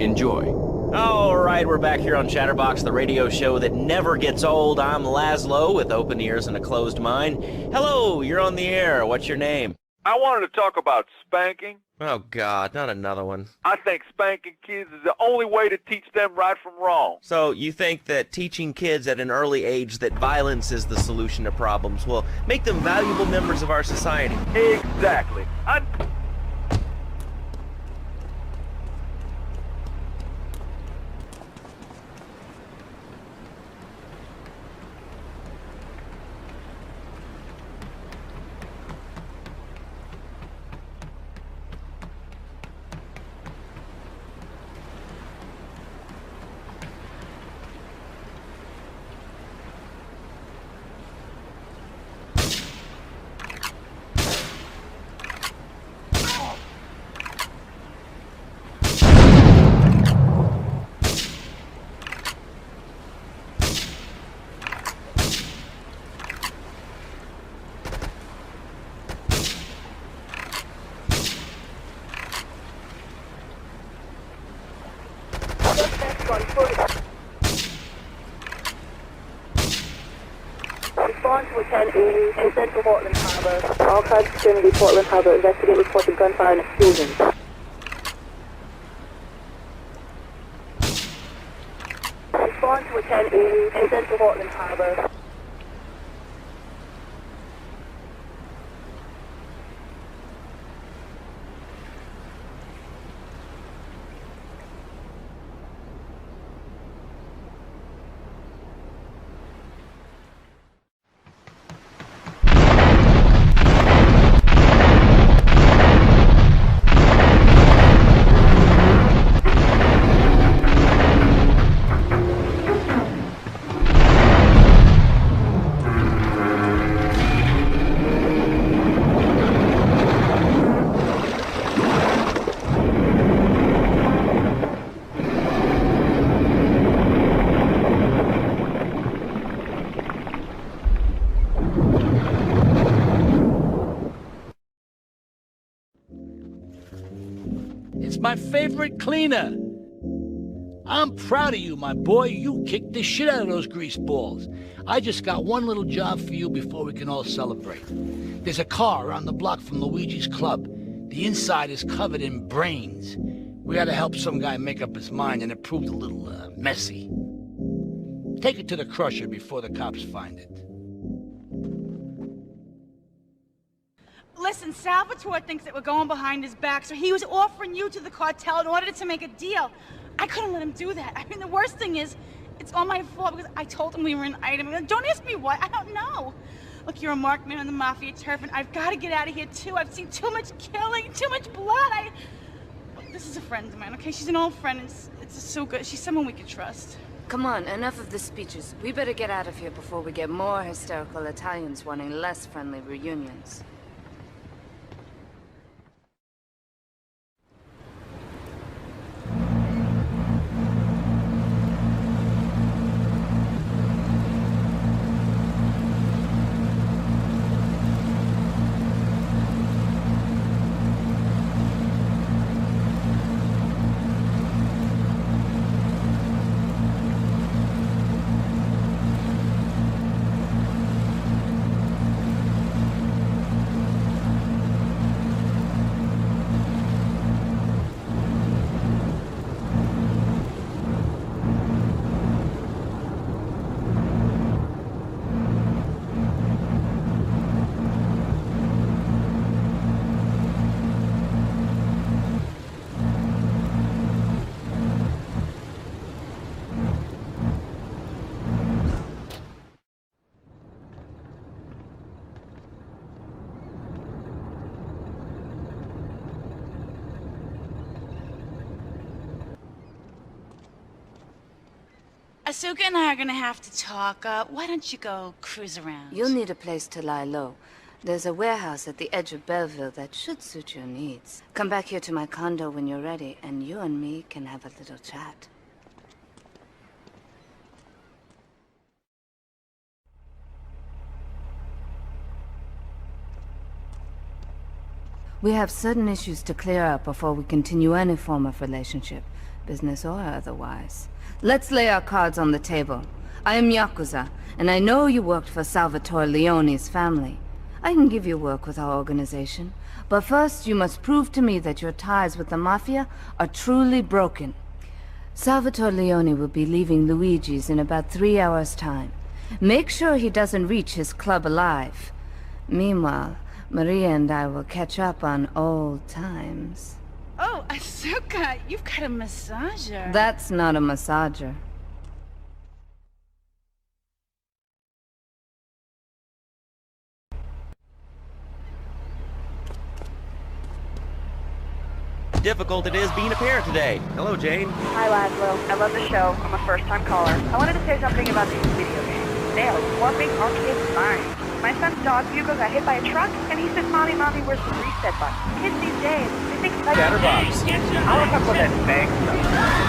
Enjoy. All right, we're back here on Chatterbox, the radio show that never gets old. I'm Laszlo with open ears and a closed mind. Hello, you're on the air. What's your name? I wanted to talk about spanking. Oh, God, not another one. I think spanking kids is the only way to teach them right from wrong. So you think that teaching kids at an early age that violence is the solution to problems will make them valuable members of our society? Exactly. Response to 1080 to Central Portland Harbor. All cars vicinity Portland Harbor. Investigate reports of gunfire and explosions. Response to 1080 to Central Portland Harbor. It's my favorite cleaner. I'm proud of you, my boy. You kicked the shit out of those grease balls. I just got one little job for you before we can all celebrate. There's a car around the block from Luigi's club. The inside is covered in brains. We gotta help some guy make up his mind, and it proved a little, messy. Take it to the crusher before the cops find it. Listen, Salvatore thinks that we're going behind his back, so he was offering you to the cartel in order to make a deal. I couldn't let him do that. I mean, the worst thing is, it's all my fault because I told him we were an item. Don't ask me why, I don't know. Look, you're a marked man on the Mafia turf, and I've got to get out of here, too. I've seen too much killing, too much blood. Look, this is a friend of mine, okay? She's an old friend, and it's so good. She's someone we can trust. Come on, enough of the speeches. We better get out of here before we get more hysterical Italians wanting less friendly reunions. Asuka and I are gonna have to talk. Why don't you go cruise around? You'll need a place to lie low. There's a warehouse at the edge of Belleville that should suit your needs. Come back here to my condo when you're ready, and you and me can have a little chat. We have certain issues to clear up before we continue any form of relationship, business or otherwise. Let's lay our cards on the table. I am Yakuza, and I know you worked for Salvatore Leone's family. I can give you work with our organization, but first you must prove to me that your ties with the Mafia are truly broken. Salvatore Leone will be leaving Luigi's in about 3 hours' time. Make sure he doesn't reach his club alive. Meanwhile, Maria and I will catch up on old times. Oh, Asuka, you've got a massager. That's not a massager. Difficult it is being a parent today. Hello, Jane. Hi, Laszlo. I love the show. I'm a first-time caller. I wanted to say something about these video games. They are warping our kids' minds. My son's dog, Hugo, got hit by a truck, and he said, Mommy, where's the reset button? Kids these days, they think like... Chatterbox. I want to talk about that bang stuff.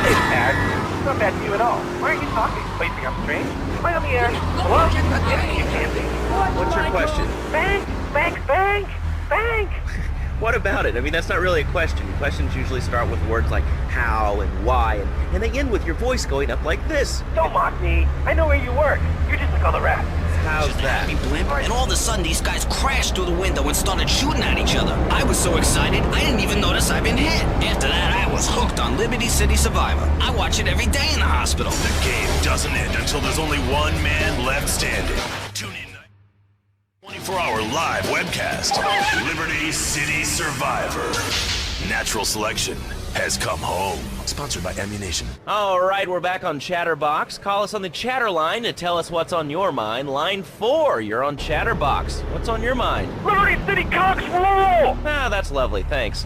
Hey, Dad. It's not bad to you at all. Why aren't you talking? Wait, think I'm strange? Am I on the air? Hello? You can't be. What's your question? Bank! Bank! Bank! Bank! What about it? I mean, that's not really a question. Questions usually start with words like how and why, and they end with your voice going up like this. Don't mock me. I know where you work. You're just like all the rest. How's that? Blimp, and all of a sudden these guys crashed through the window and started shooting at each other. I was so excited, I didn't even notice I'd been hit. After that, I was hooked on Liberty City Survivor. I watch it every day in the hospital. The game doesn't end until there's only one man left standing. Tune in 24-hour live webcast. Liberty City Survivor. Natural Selection has come home. Sponsored by Ammunition. All right, we're back on Chatterbox. Call us on the chatter line to tell us what's on your mind. Line 4, you're on Chatterbox. What's on your mind? Liberty City Cox rule! Ah, that's lovely, thanks.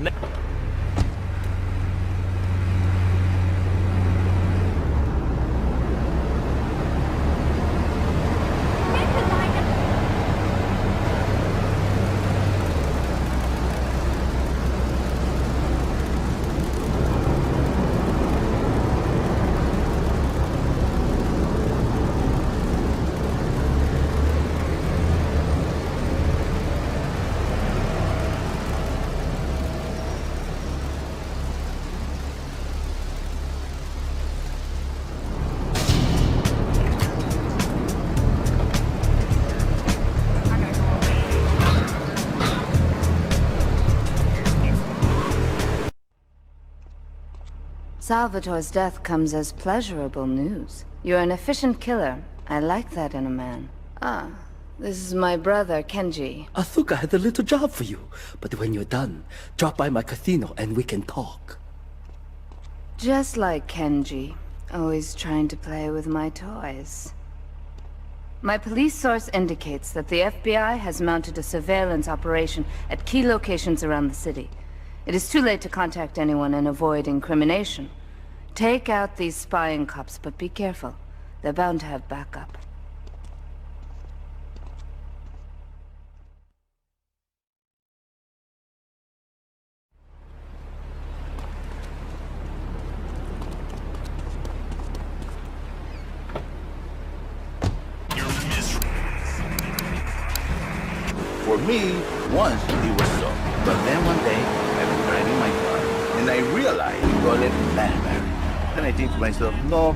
Salvatore's death comes as pleasurable news. You're an efficient killer. I like that in a man. Ah, this is my brother, Kenji. Asuka has a little job for you, but when you're done, drop by my casino and we can talk. Just like Kenji, always trying to play with my toys. My police source indicates that the FBI has mounted a surveillance operation at key locations around the city. It is too late to contact anyone and avoid incrimination. Take out these spying cops, but be careful. They're bound to have backup. For me, once it was so. But then one day, I was driving my car, and I realized we call it Mary. Then I think to myself, no.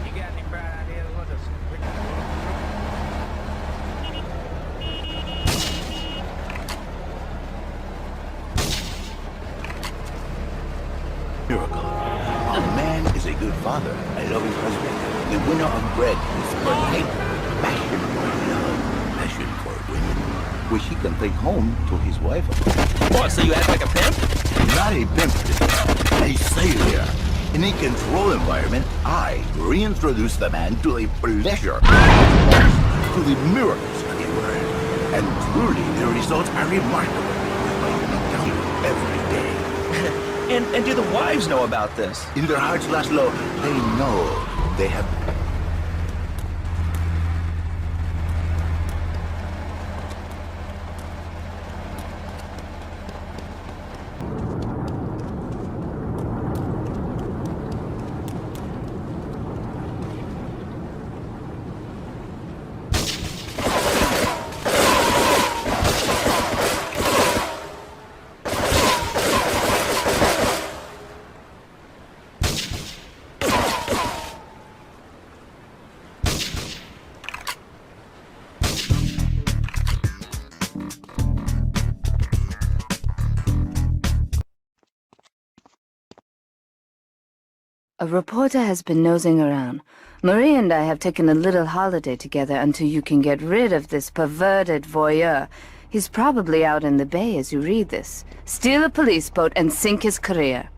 You got any bright ideas? What is Miracle. A man is a good father. I love his husband. The winner of bread is polite. Passion for love. Passion for women. Which he can take home to his wife. What, so you act like a pimp? Not a pimp, a savior. In a controlled environment, I reintroduce the man to the pleasure, to the miracles of the world. And truly, the results are remarkable. I tell you every day. And do the wives know about this? In their hearts, Laszlo, they know they have... A reporter has been nosing around. Marie and I have taken a little holiday together until you can get rid of this perverted voyeur. He's probably out in the bay as you read this. Steal a police boat and sink his career.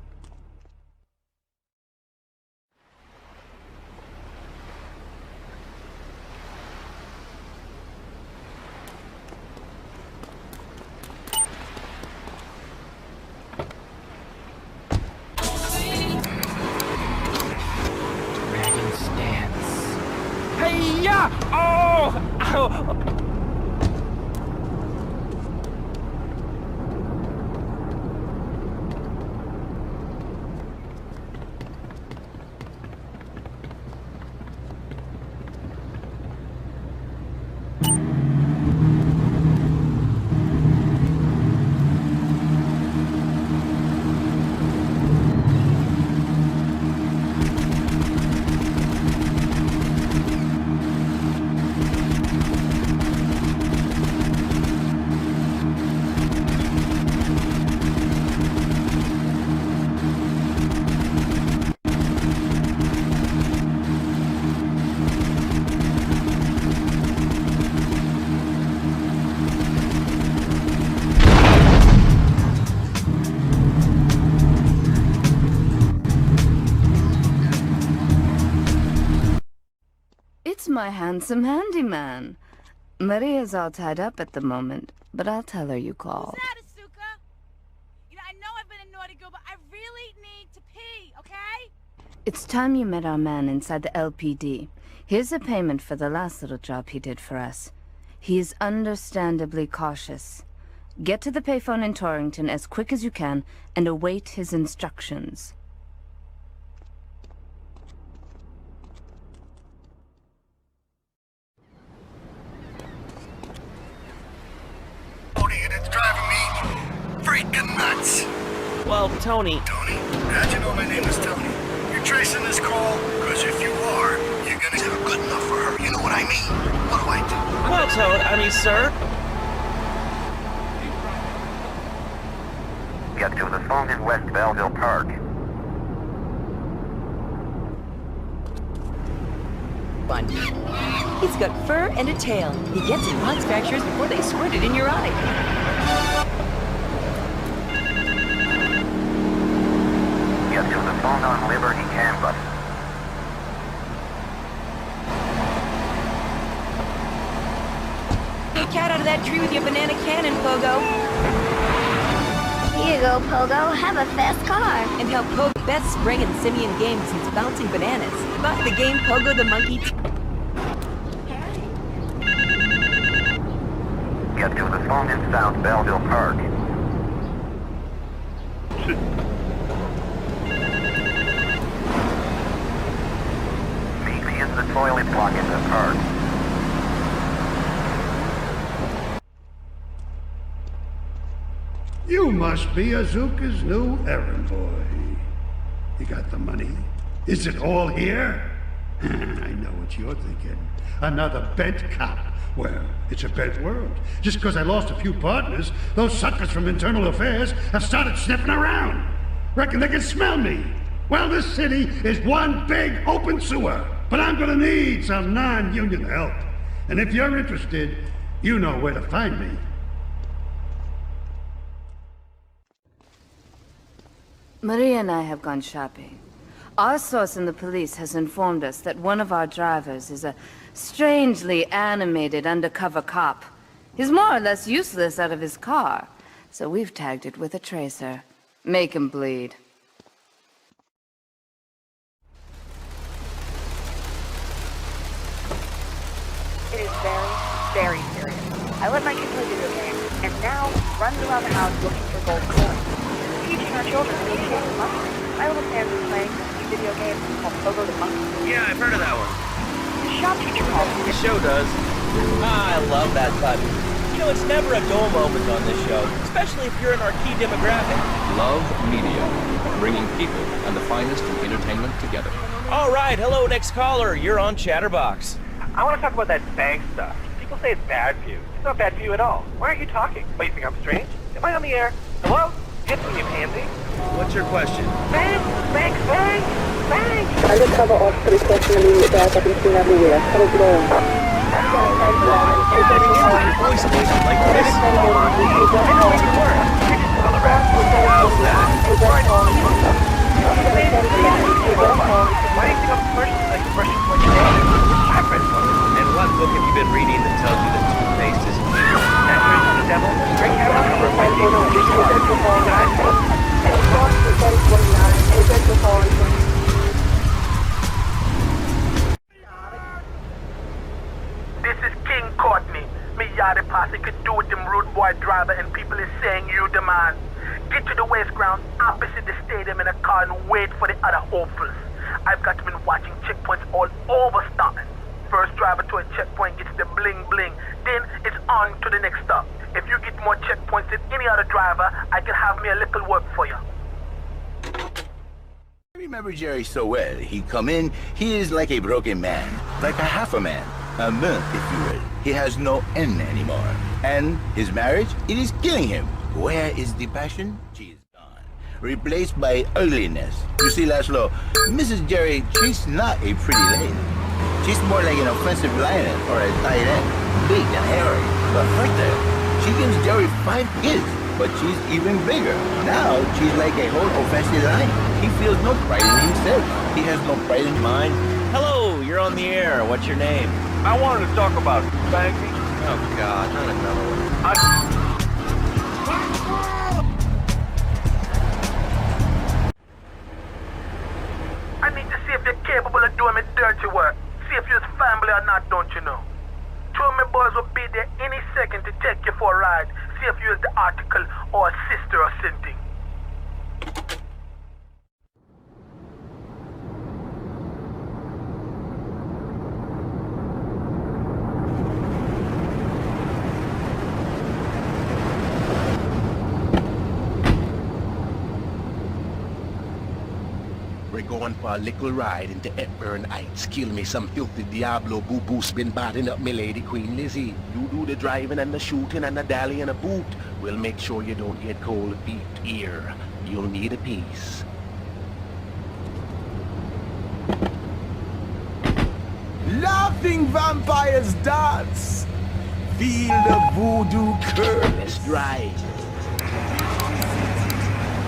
my handsome handyman. Maria's all tied up at the moment, but I'll tell her you called. Who's that, Asuka? You know, I know I've been a naughty girl, but I really need to pee, okay? It's time you met our man inside the LPD. Here's a payment for the last little job he did for us. He is understandably cautious. Get to the payphone in Torrington as quick as you can and await his instructions. Tony, and it's driving me freaking nuts. Well, Tony... Tony? How'd you know my name is Tony? You're tracing this call? Because if you are, you're gonna have good enough for her. You know what I mean? What do I do? Well, sir... Get to the phone in West Belleville Park. Fun. He's got fur and a tail. He gets in rod fractures before they squirt it in your eye. Get to the phone on Liberty campus. Get a cat out of that tree with your banana cannon, Pogo. Here you go, Pogo. Have a fast car. And help Pogo best spring and simian game since bouncing bananas. Buy the game Pogo the Monkey. Get to the phone in South Belleville Park. Meet me in the toilet block in the park. You must be Azuka's new errand boy. You got the money? Is it all here? I know what you're thinking. Another bent cop. Well, it's a bent world. Just because I lost a few partners, those suckers from Internal Affairs have started sniffing around. Reckon they can smell me. Well, this city is one big open sewer. But I'm gonna need some non-union help. And if you're interested, you know where to find me. Maria and I have gone shopping. Our source in the police has informed us that one of our drivers is a strangely animated undercover cop. He's more or less useless out of his car, so we've tagged it with a tracer. Make him bleed. It is very, very serious. I let my kid play video games, and now runs around the house looking for gold coins. Teaching our children to chase money. My little Sam's playing this new video game called Pogo the Monkey. Yeah, I've heard of that one. The shop teacher calls me. The show does. I love that button. You know, it's never a dull moment on this show, especially if you're in our key demographic. Love Media, bringing people and the finest in entertainment together. All right, hello, next caller. You're on Chatterbox. I want to talk about that bang stuff. People say it's bad for you. It's not bad for you at all. Why aren't you talking? What, you think I'm strange? Am I on the air? Hello? Hit me, you pansy. What's your question? Bang! Bang! Bang! Bang! Undercover officer requesting immediate backup in Queen Avenue. Come and go. Voice like this. I know where you were. You're just on the rap. How's that? Why do you think I'm commercial? Like commercials like that? I've read books. And what book have you been reading that tells you that toothpaste is evil? Naturally to the devil. Great catalog cover by Leone. This is King Courtney. Me Yachty Posse could do with them rude boy driver and people is saying you the man. Get to the waste ground opposite the stadium in a car and wait for the other hopefuls. I've got been watching checkpoints all over Staten. First driver to a checkpoint gets the bling bling, then it's on to the next stop. If you get more checkpoints than any other driver, I can have me a little work for you. I remember Jerry so well. He come in, he is like a broken man, like a half a man, a month if you will. He has no end anymore. And his marriage, it is killing him. Where is the passion? She is gone, replaced by ugliness. You see, Laszlo, Mrs. Jerry, she's not a pretty lady. She's more like an offensive lineman or a tight end, big and hairy. But further, she gives Jerry 5 kids, but she's even bigger. Now, she's like a whole offensive line. He feels no pride in himself. He has no pride in mind. Hello, you're on the air. What's your name? I wanted to talk about banking. Oh, God, not another one. I need to see if you're capable of doing me dirty work. See if you're family or not, don't you know? Two of my boys will be there any second to take you for a ride. See if you're the article or a sister or something. We're going for a little ride into Hepburn Heights. Kill me some filthy Diablo boo-boos been batting up me lady Queen Lizzie. You do the driving and the shooting and the dally and a boot. We'll make sure you don't get cold feet here. You'll need a piece. Laughing vampires dance! Feel the voodoo curse. Let's drive.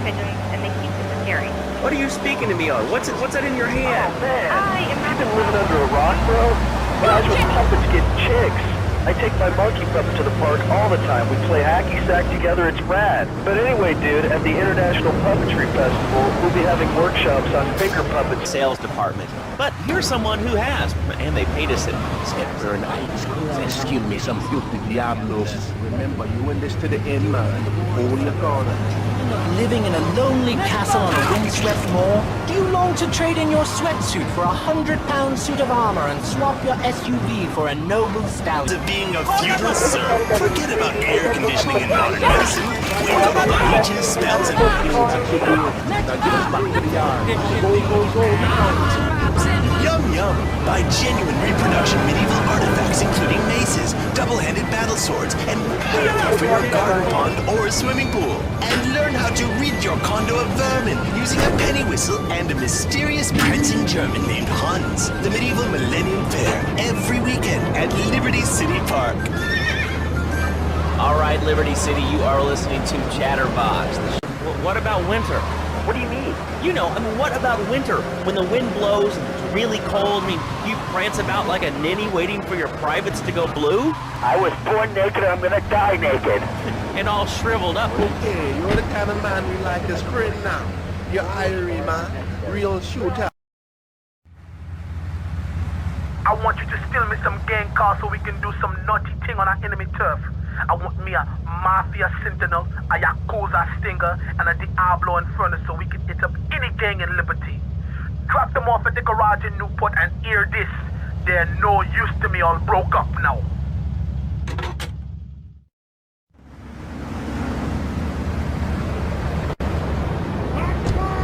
And they keep disappearing. What are you speaking to me on? What's that in your hand? Oh, man. You've been living under a rock, bro? Guys with puppets get chicks. I take my monkey puppet to the park all the time. We play hacky sack together. It's rad. But anyway, dude, at the International Puppetry Festival, we'll be having workshops on finger puppets. Sales department. But you're someone who has, and they paid us at Hepburn Heights. Excuse me, some filthy Diablos. Remember, you in this to the end, man. Hold your corner. Living in a lonely castle on a windswept moor? Do you long to trade in your sweatsuit for £100 suit of armor and swap your SUV for a noble stout? To being a feudal serf, forget about air conditioning and modern medicine. Wake up the leeches, spells, and Yum Yum! Buy genuine reproduction medieval artifacts including maces, double-handed battle swords, and for your garden pond or a swimming pool. And learn how to rid your condo of vermin using a penny whistle and a mysterious prancing German named Hans. The medieval Millennium Fair every weekend at Liberty City Park. All right, Liberty City, you are listening to Chatterbox. What about winter? What do you mean? You know, I mean, what about winter? When the wind blows and it's really cold, I mean, you prance about like a ninny waiting for your privates to go blue? I was born naked, I'm gonna die naked. And all shriveled up. Okay, you're the kind of man we like to spread now. You're Irie, man. Real shooter. I want you to steal me some gang cars so we can do some naughty thing on our enemy turf. I want me a Mafia Sentinel, a Yakuza Stinger, and a Diablo Inferno so we can hit up any gang in Liberty. Drop them off at the garage in Newport and hear this. They're no use to me, all broke up now.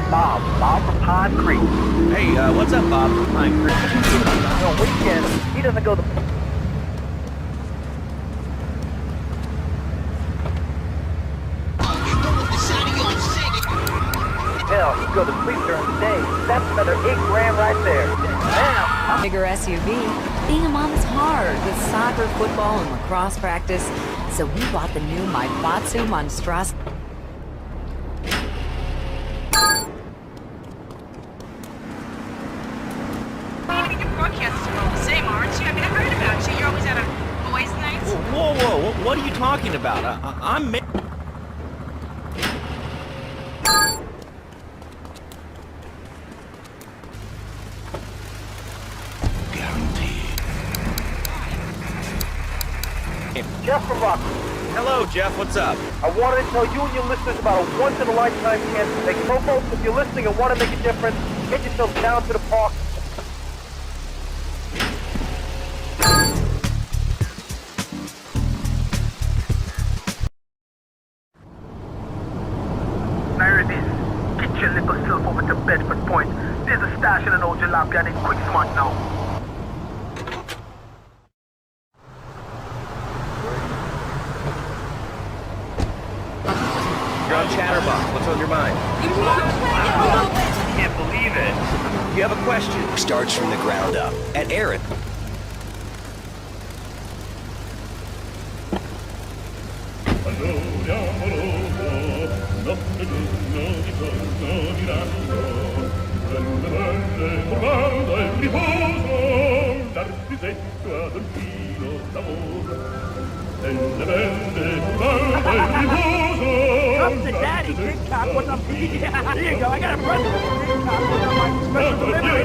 Bob from Pine Creek. Hey, what's up, Bob from Pine Creek? On weekends, he doesn't go to... Hell, he go to sleep during the day. That's another $8 grand right there. Damn. Bigger SUV. Being a mom is hard with soccer, football, and lacrosse practice. So we bought the new Maibatsu Monstrosity. Broadcasts are all the same, aren't you? I mean, I heard about you. You're always out on boys' nights. Whoa, what are you talking about? I'm... Jeff from Rock. Hello, Jeff, what's up? I wanted to tell you and your listeners about a once-in-a-lifetime chance to make Momo. If you're listening and want to make a difference, get yourself down to the park. Now here it is. Get your little self over to Bedford Point. There's a stash in an old jalopy and a quick smart now. You're on Chatterbox. What's on your mind? Can't believe it. You have a question? Starts from the ground up at Aaron. Come to daddy, big cock, what's up? Here you go, I got a present for you, big cock, what's up, my special delivery.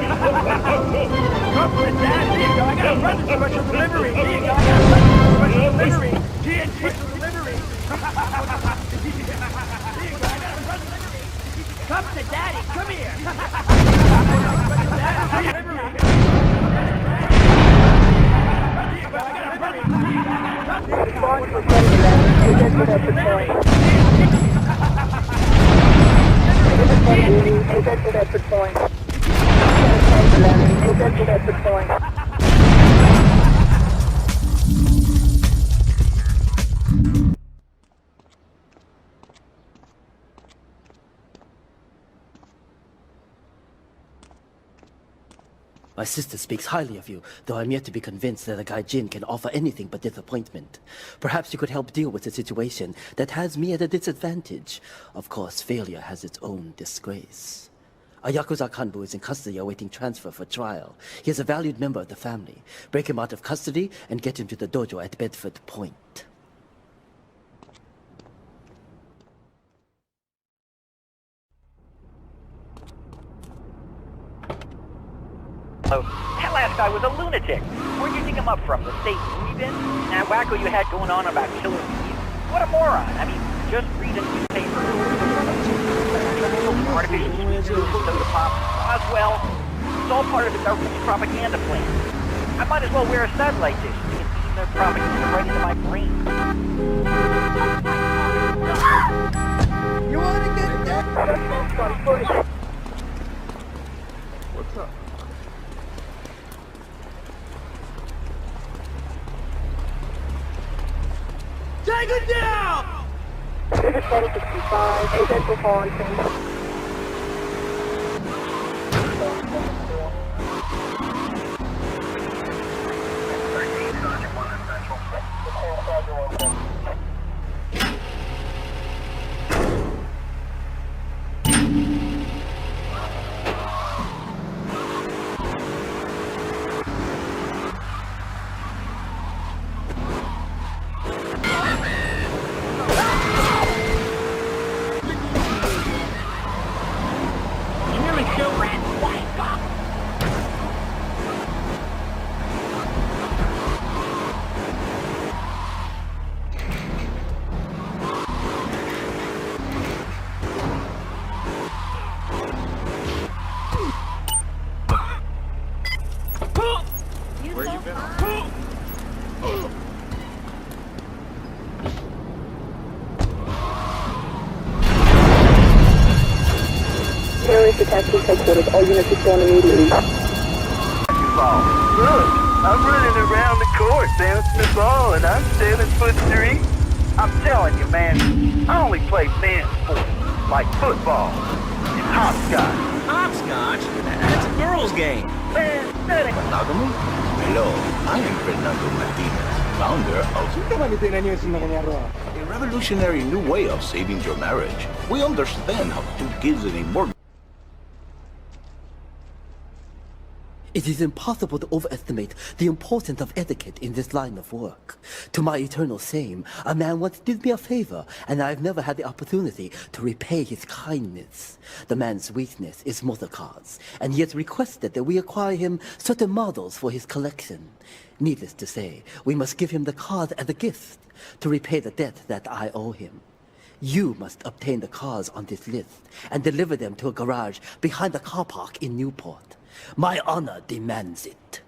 Come to daddy, here you go, I got a present for special delivery. Here you go, I got a present for special delivery. Here, special delivery. Here you go, I got a present. Come to daddy, come here. Daddy, My sister speaks highly of you, though I'm yet to be convinced that a guy Jin can offer anything but disappointment. Perhaps you could help deal with a situation that has me at a disadvantage. Of course, failure has its own disgrace. A Yakuza Kanbu is in custody awaiting transfer for trial. He is a valued member of the family. Break him out of custody and get him to the dojo at Bedford Point. Oh, that last guy was a lunatic. Where'd you dig him up from? The state movie bin? That wacko you had going on about killer bees? What a moron. I mean, just read a newspaper. Artificial sweeteners, soda pop, Roswell. It's all part of the government's propaganda plan. I might as well wear a satellite dish so they can beam their propaganda right into my brain. You wanna get that? What's up? Take it down! This is 2065, agent for Haunting. Detective headquarters, all units respond immediately. Ball. Look, I'm running around the court bouncing the ball and I'm 7'3". I'm telling you, man, I only play men's sports, like football and hopscotch. Hopscotch? That's a girl's game. Man, that ain't... Monogamy? Hello, I am Fernando Martinez, founder of a revolutionary new way of saving your marriage. We understand how 2 kids and a mortgage. It is impossible to overestimate the importance of etiquette in this line of work. To my eternal shame, a man once did me a favor, and I have never had the opportunity to repay his kindness. The man's weakness is motor cars, and he has requested that we acquire him certain models for his collection. Needless to say, we must give him the cars as a gift to repay the debt that I owe him. You must obtain the cars on this list and deliver them to a garage behind the car park in Newport. My honor demands it.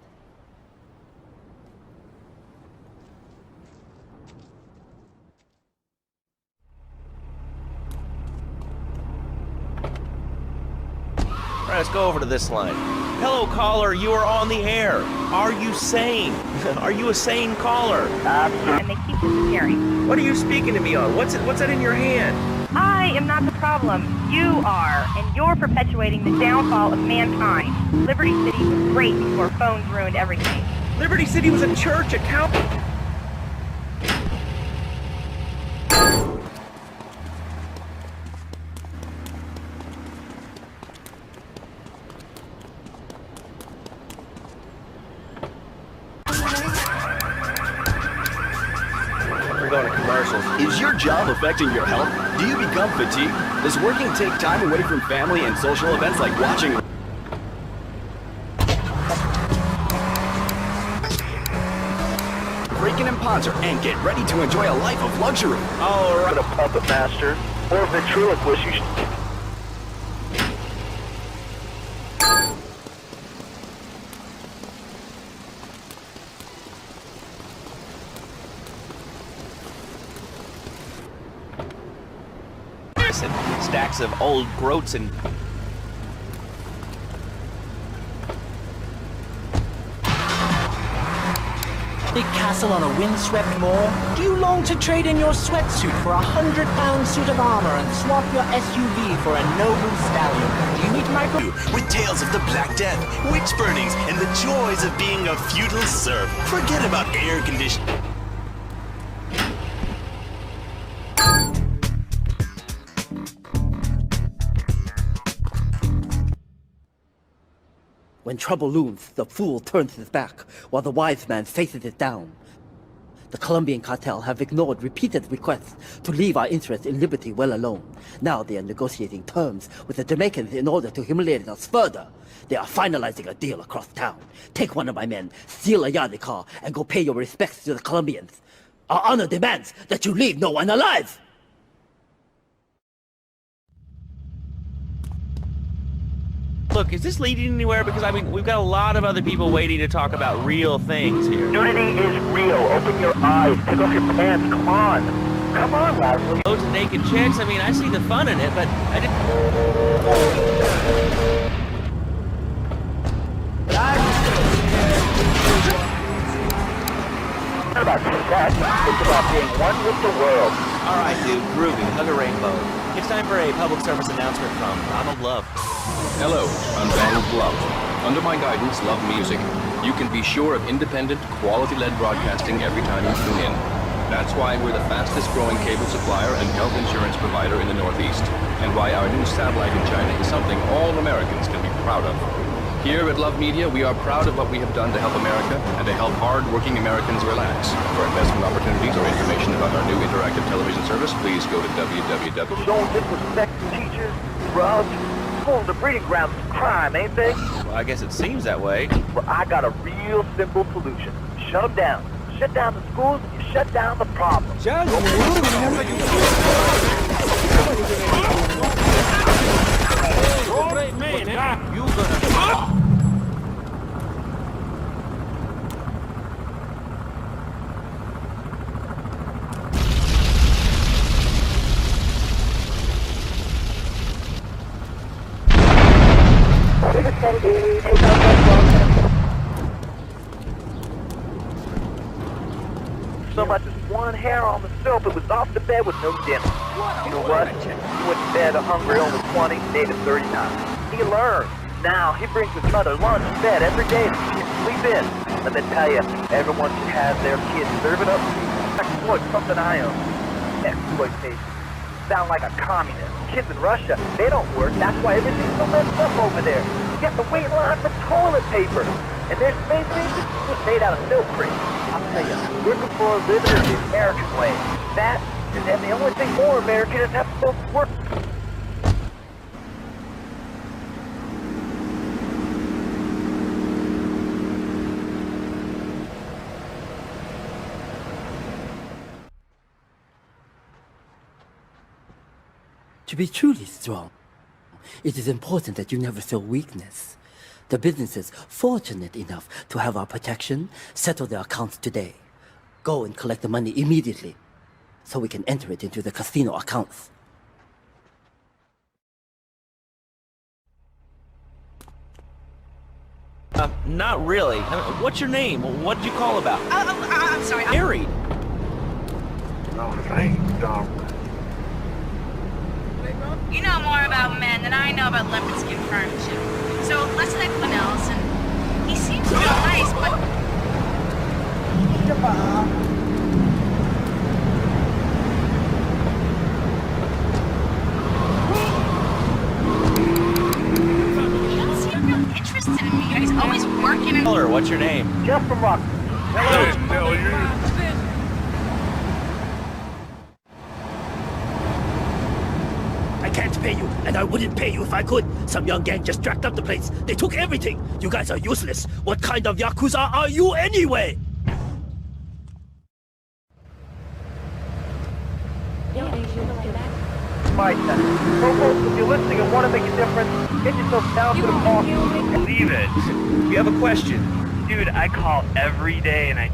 All right, let's go over to this line. Hello, caller, you are on the air. Are you sane? Are you a sane caller? And they keep disappearing. What are you speaking to me on? What's that in your hand? I am not the problem. You are, and you're perpetuating the downfall of mankind. Liberty City was great before phones ruined everything. Liberty City was a church, a cow... affecting your health? Do you become fatigued? Does working take time away from family and social events like watching? Break in and Ponzer and get ready to enjoy a life of luxury. All right. A puppet master or ventriloquist, you should... And stacks of old groats and Big castle on a windswept moor? Do you long to trade in your sweatsuit for a £100 suit of armor and swap your SUV for a noble stallion? Do you need my... With tales of the Black Death, witch burnings, and the joys of being a feudal serf. Forget about air conditioning. When trouble looms, the fool turns his back, while the wise man faces it down. The Colombian cartel have ignored repeated requests to leave our interests in liberty well alone. Now they are negotiating terms with the Jamaicans in order to humiliate us further. They are finalizing a deal across town. Take one of my men, steal a Yardley car, and go pay your respects to the Colombians. Our honor demands that you leave no one alive! look, is this leading anywhere? Because, I mean, we've got a lot of other people waiting to talk about real things here. Nudity is real. Open your eyes. Take off your pants. Come on. Come on, Lazarus. Loads of naked chicks. I mean, I see the fun in it, but I didn't... It's not about sex. It's about being one with the world. All right, dude. Groovy. Hug a rainbow. It's time for a public service announcement from Donald Love. Hello, I'm Donald Love. Under my guidance, Love Music, you can be sure of independent, quality-led broadcasting every time you tune in. That's why we're the fastest-growing cable supplier and health insurance provider in the Northeast, and why our new satellite in China is something all Americans can be proud of. Here at Love Media, we are proud of what we have done to help America and to help hard-working Americans relax. For investment opportunities or information about our new interactive television service, please go to www. Don't disrespect teachers, drugs. The breeding grounds of crime, ain't they? Well, I guess it seems that way. Well, I got a real simple solution. Shut them down. Shut down the schools, and you shut down the problem. Great man, huh? You gonna... So much as one hair on the soap, it was off the bed with no dinner. You know what? He went to bed hungry on the 20, David 39. He learned. Now he brings his mother lunch to bed every day so she can sleep in. Let me tell you, everyone should have their kids serving up food. Exploit something I own. Exploitation. Sound like a communist. Kids in Russia, they don't work. That's why everything's so messed up over there. You got to wait in line for toilet paper. And their space station was made out of milk cream. I'll tell you, working for a living is the American way. That is that the only thing more American is have to work. To be truly strong, it is important that you never show weakness. The businesses fortunate enough to have our protection settle their accounts today. Go and collect the money immediately, so we can enter it into the casino accounts. Not really. I mean, what's your name? What'd you call about? I'm sorry. Married. No, thanks, Dom. You know more about men than I know about leopard skin furniture. So let's let everyone else, and he seems real nice, but... He doesn't seem real interested in me. He's always working and... What's your name? Jeff from Rock. Hello. can't pay you, and I wouldn't pay you if I could. Some young gang just jacked up the place. They took everything. You guys are useless. What kind of Yakuza are you anyway? My son. Folks, if you're listening and want to make a difference, get yourself down to the park. Leave it. We have a question. Dude, I call every day and I...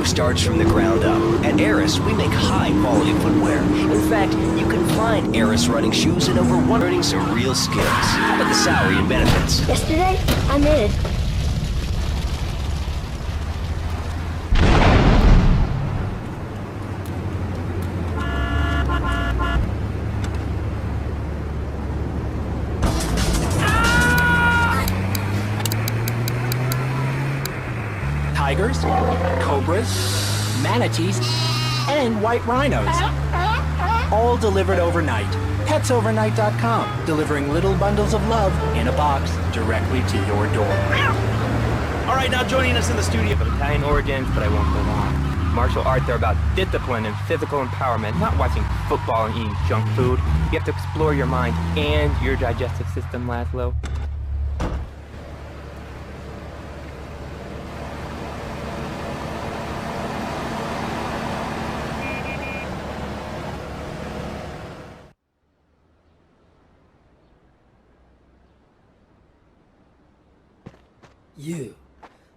Starts from the ground up. At Eris, we make high-quality footwear. In fact, you can find Eris running shoes in over one, learning some real skills. How about the salary and benefits? Yesterday, I made it. Tigers, cobras, manatees, and white rhinos. All delivered overnight. PetsOvernight.com, delivering little bundles of love in a box directly to your door. All right, now joining us in the studio. Of Italian origins, but I won't go on. Martial arts are about discipline and physical empowerment, not watching football and eating junk food. You have to explore your mind and your digestive system, Laszlo. You.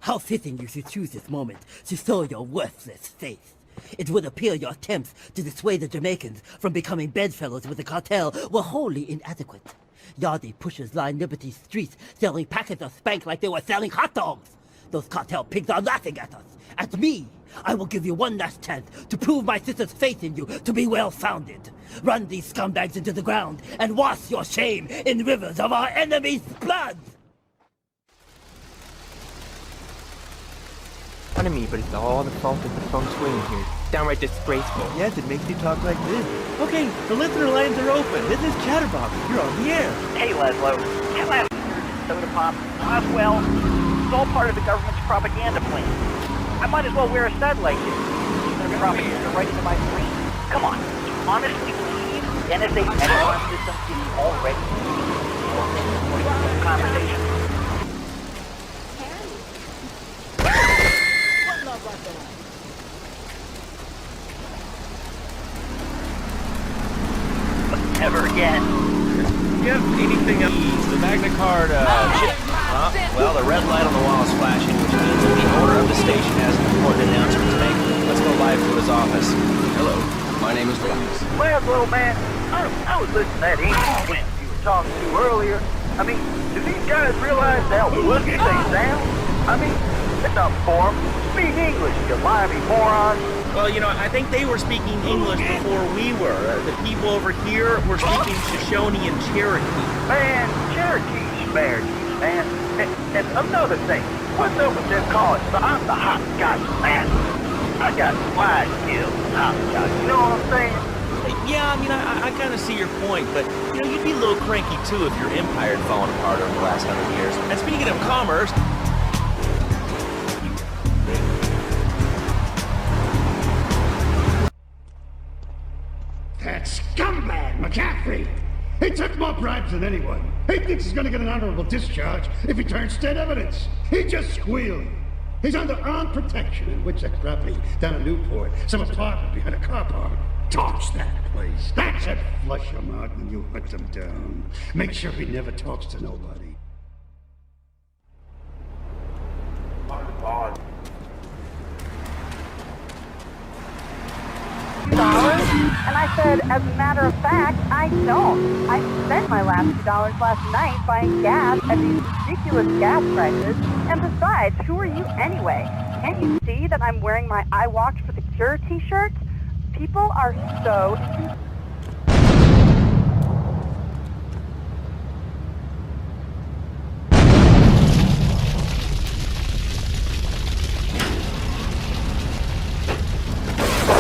How fitting you should choose this moment to show your worthless face. It would appear your attempts to dissuade the Jamaicans from becoming bedfellows with the cartel were wholly inadequate. Yardie pushers line Liberty streets selling packets of spank like they were selling hot dogs. Those cartel pigs are laughing at us. At me. I will give you one last chance to prove my sister's faith in you to be well-founded. Run these scumbags into the ground and wash your shame in rivers of our enemies' blood! Of me, but it's all the fault of the feng shui in here. Downright disgraceful. Yes, it makes you talk like this. Okay, the listener lines are open. This is Chatterbox. You're on the air. Hey, Laszlo. Can't last soda pop. Well, it's all part of the government's propaganda plan. I might as well wear a stud like this. They're propaganda right into my brain. Come on. You honestly believe the NSA Pentagon system is already conversation? Never again. Do you have anything else? The Magna Carta chip. Well, the red light on the wall is flashing, which means that the owner of the station has an important announcement to make. Let's go live to his office. Hello, my name is Leone. Well, man, I was listening to that English plant you were talking to earlier. I mean, do these guys realize how wussy they sound? I mean, it's not for them. Speak English, you limey morons. Well, you know, I think they were speaking English before we were. The people over here were speaking Shoshone and Cherokee. Man, Cherokee's Americans, man. And another thing, what's up with them calling? So I'm the hot Scotch master. I got fly skills, hot Scotch. You know what I'm saying? Yeah, I mean, I kind of see your point, but, you know, you'd be a little cranky, too, if your empire had fallen apart over the last 100 years. And speaking of commerce... That scumbag, McCaffrey! He took more bribes than anyone. He thinks he's gonna get an honorable discharge if he turns state evidence. He just squealed. He's under armed protection in Witch's property down in Newport. Some apartment behind a car park. Torch that place. That's it. Flush him out when you hunt him down. Make sure he never talks to nobody. And I said, as a matter of fact, I don't. I spent my last $2 last night buying gas at these ridiculous gas prices. And besides, who are you anyway? Can't you see that I'm wearing my I Walked for the Cure t-shirt? People are so...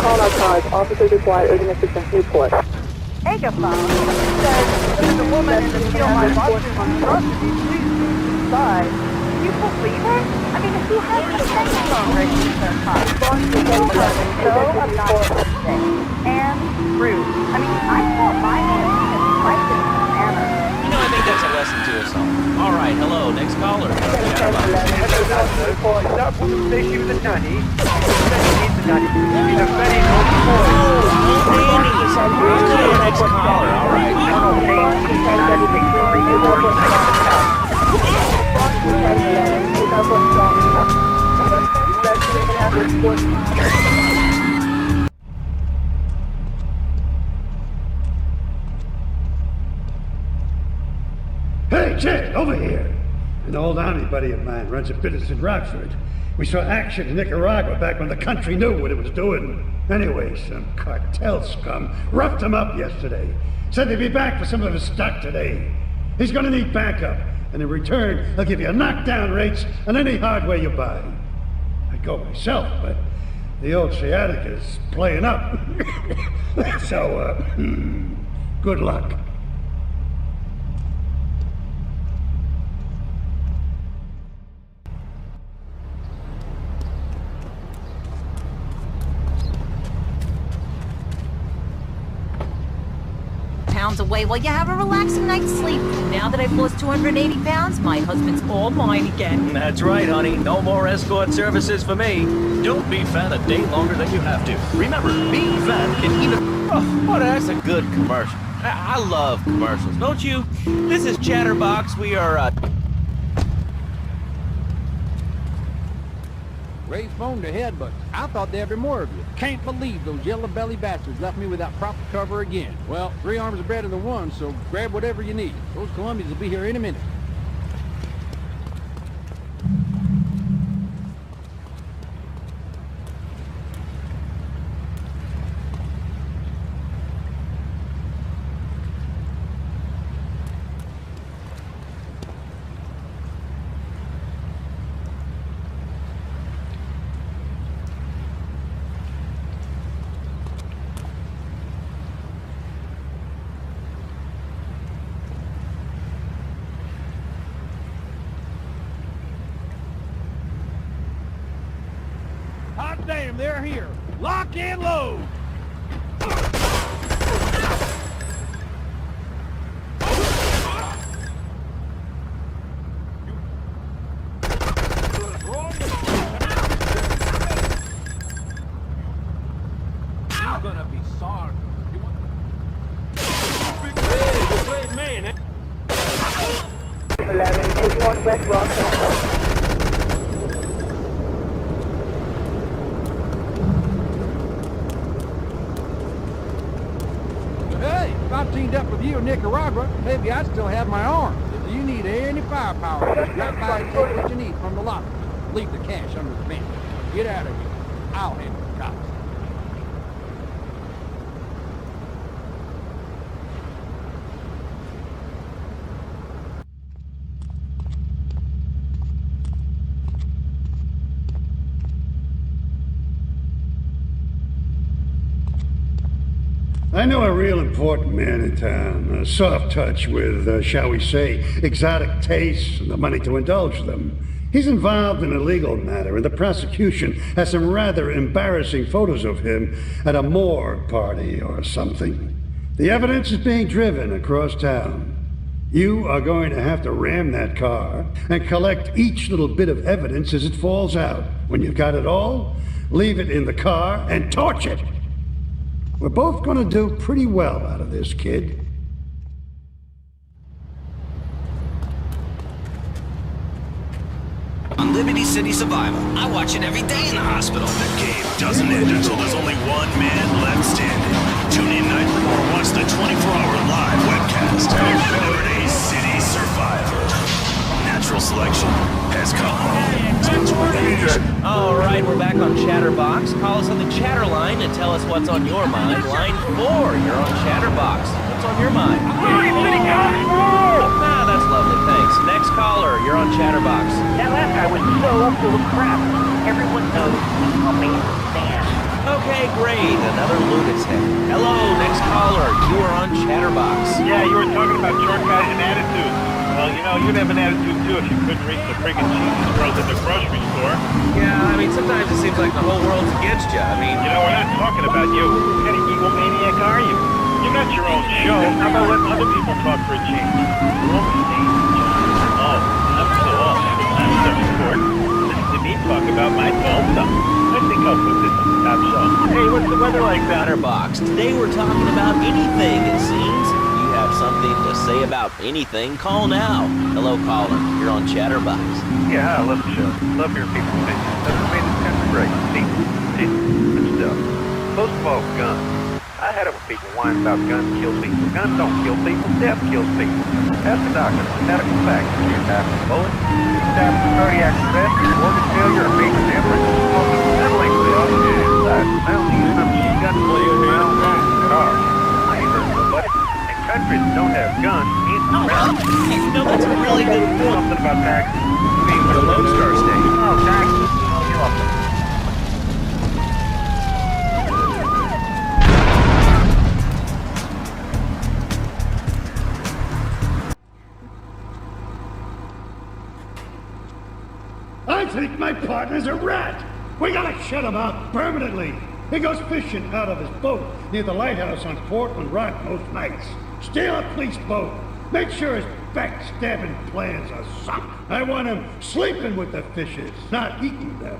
Call out cars. Officers require urgent assistance. Newport. Agaphone says there's a woman in the field my boss is on custody. Please decide. Can you believe it? I mean, who has a telephone ringing in their car? People are so obnoxious today. And rude. I mean, I thought my voice was right in this manner. You know, I think that's a lesson to us all. All right, hello, next caller. That woman says she was a nanny. She said she needs a nanny. She's a very naughty boy. Okay, next caller, all right. Hey, Jed, over here! An old army buddy of mine runs a business in Rockford. We saw action in Nicaragua back when the country knew what it was doing. Anyway, some cartel scum roughed him up yesterday. Said they'd be back for some of his stock today. He's gonna need backup, and in return, he'll give you knockdown rates on any hardware you buy. I'd go myself, but the old sciatica's playing up. So, good luck. Pounds away while you have a relaxing night's sleep. Now that I've lost 280 pounds, my husband's all mine again. That's right, honey. No more escort services for me. Don't be fat a day longer than you have to. Remember, being fat can even... Oh, well, that's a good commercial. I love commercials, don't you? This is Chatterbox. We are, Ray's phoned ahead, but I thought there'd be more of you. Can't believe those yellow-belly bastards left me without proper cover again. Well, 3 arms are better than 1, so grab whatever you need. Those Colombians will be here any minute. Hot damn, they're here. Lock and load. You're gonna be sorry. Hey, great man, eh? 11 is Northwest Rockford. If I teamed up with you in Nicaragua, maybe I'd still have my arms. If you need any firepower, just drop by and take what you need from the locker. Leave the cash under the bench. Get out of here. I'll handle the cops. I know a real important man in town, a soft touch with, shall we say, exotic tastes and the money to indulge them. He's involved in a legal matter, and the prosecution has some rather embarrassing photos of him at a morgue party or something. The evidence is being driven across town. You are going to have to ram that car and collect each little bit of evidence as it falls out. When you've got it all, leave it in the car and torch it. We're both gonna do pretty well out of this, kid. On Liberty City Survivor. I watch it every day in the hospital. The game doesn't end until there's only one man left standing. Tune in nightly or watch the 24-hour live webcast. Liberty City Survivor. Natural selection has come home to Tornado. All right, we're back on Chatterbox. Call us on the chatter line and tell us what's on your mind. Line 4, you're on Chatterbox. What's on your mind? Ah, that's lovely, thanks. Next caller, you're on Chatterbox. That last guy was so full of crap. Everyone knows he's a amazing fan. Okay, great. Another lunatic. Hello, next caller. You are on Chatterbox. Yeah, you were talking about short guys and attitude. Well, you know, you'd have an attitude too if you couldn't reach the friggin' cheesiest girls at the grocery store. Yeah, I mean, sometimes it seems like the whole world's against you. I mean... You know, we're not talking about you. What kind of egomaniac are you? You got your own show. How about letting other people talk for a change? You're overseas. Oh, I'm so off. I'm so short. Listen to me talk about my phone stuff. I think I'll put this on the top shelf. Hey, what's the weather like down here? Chatterbox. Today we're talking about anything, it seems. You have something to say about anything, call now. Hello, caller. You're on Chatterbox. Yeah, I love the show. Love hearing people's opinions. That's what made this country great. See, good stuff. Most of all, guns. I had it when people whine about guns kill people. Guns don't kill people, death kills people. Ask the doctor for medical facts. If you're tapping a bullet, tapping a cardiac arrest, organ failure, or major hemorrhage, settling the inside. I don't use some gun to play around at all. I ain't hurt nobody. And countries that don't have guns ain't around. No, that's a really good point. Something about taxes. Being the Lone Star State. Oh, taxes. You're welcome. I think my partner's a rat. We gotta shut him out permanently. He goes fishing out of his boat near the lighthouse on Portland Rock most nights. Steal a police boat. Make sure his backstabbing plans are sunk. I want him sleeping with the fishes, not eating them.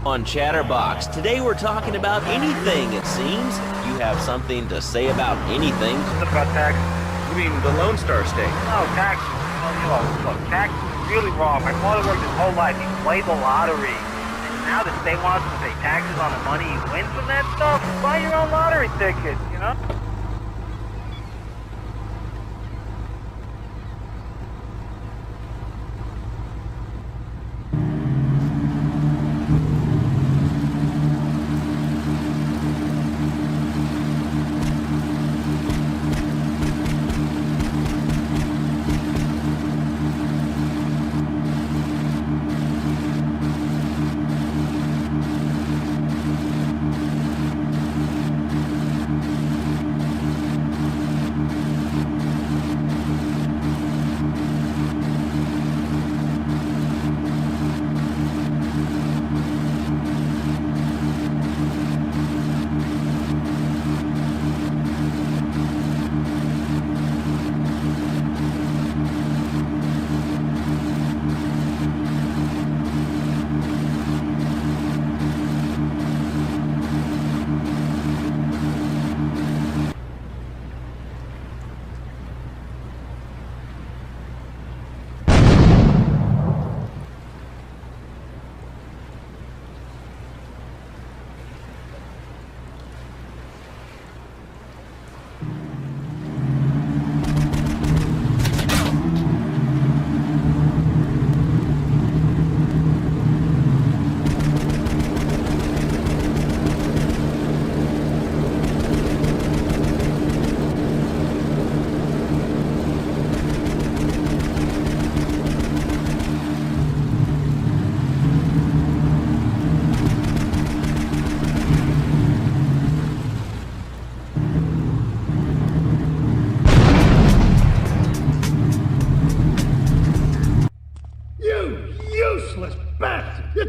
On Chatterbox. Today we're talking about anything, it seems. You have something to say about anything. What about taxes? You mean the Lone Star State? No, taxes. Look, taxes is really wrong. My father worked his whole life. He played the lottery. And now the state wants to pay taxes on the money he wins from that stuff. Buy your own lottery ticket, you know?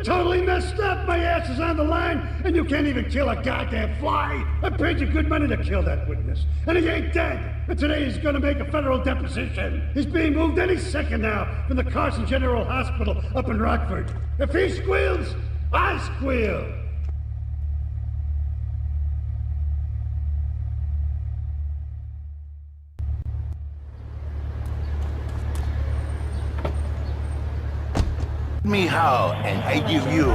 Totally messed up. My ass is on the line, and you can't even kill a goddamn fly. I paid you good money to kill that witness, and he ain't dead. And today he's gonna make a federal deposition. He's being moved any second now from the Carson General Hospital up in Rockford. If he squeals, I squeal. me how, and I give you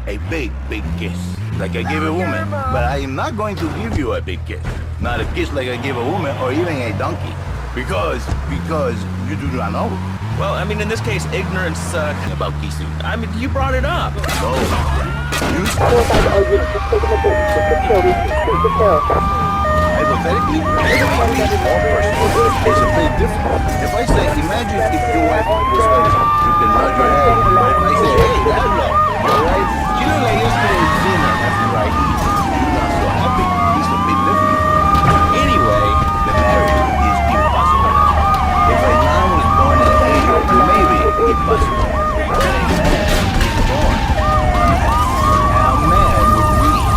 a big, big kiss. Like I gave a woman. But I am not going to give you a big kiss. Not a kiss like I gave a woman or even a donkey. Because you do not know. Well, I mean, in this case, ignorance, about kissing. I mean, you brought it up. Oh. Hypothetically, it might be more personal. It's a bit different. If I say, imagine if your wife was like, you can nod your head. But if I say, hey, Laszlo, you alright? You know, like yesterday's dinner after I eat, you're not so happy. It's a bit different. Anyway, the marriage is impossible. If a man was born in Asia, maybe impossible. But a man is born. And a man with wings.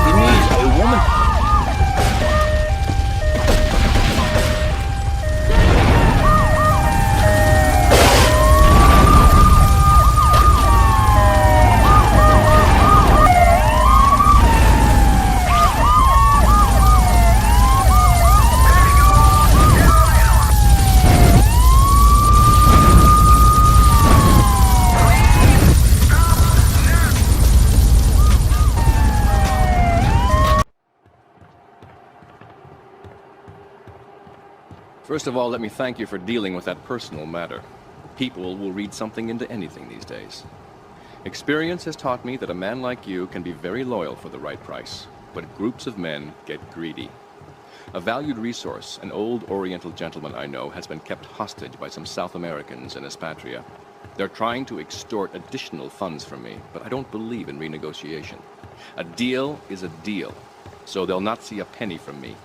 It means a woman. First of all, let me thank you for dealing with that personal matter. People will read something into anything these days. Experience has taught me that a man like you can be very loyal for the right price, but groups of men get greedy. A valued resource, an old Oriental gentleman I know, has been kept hostage by some South Americans in Espatria. They're trying to extort additional funds from me, but I don't believe in renegotiation. A deal is a deal, so they'll not see a penny from me.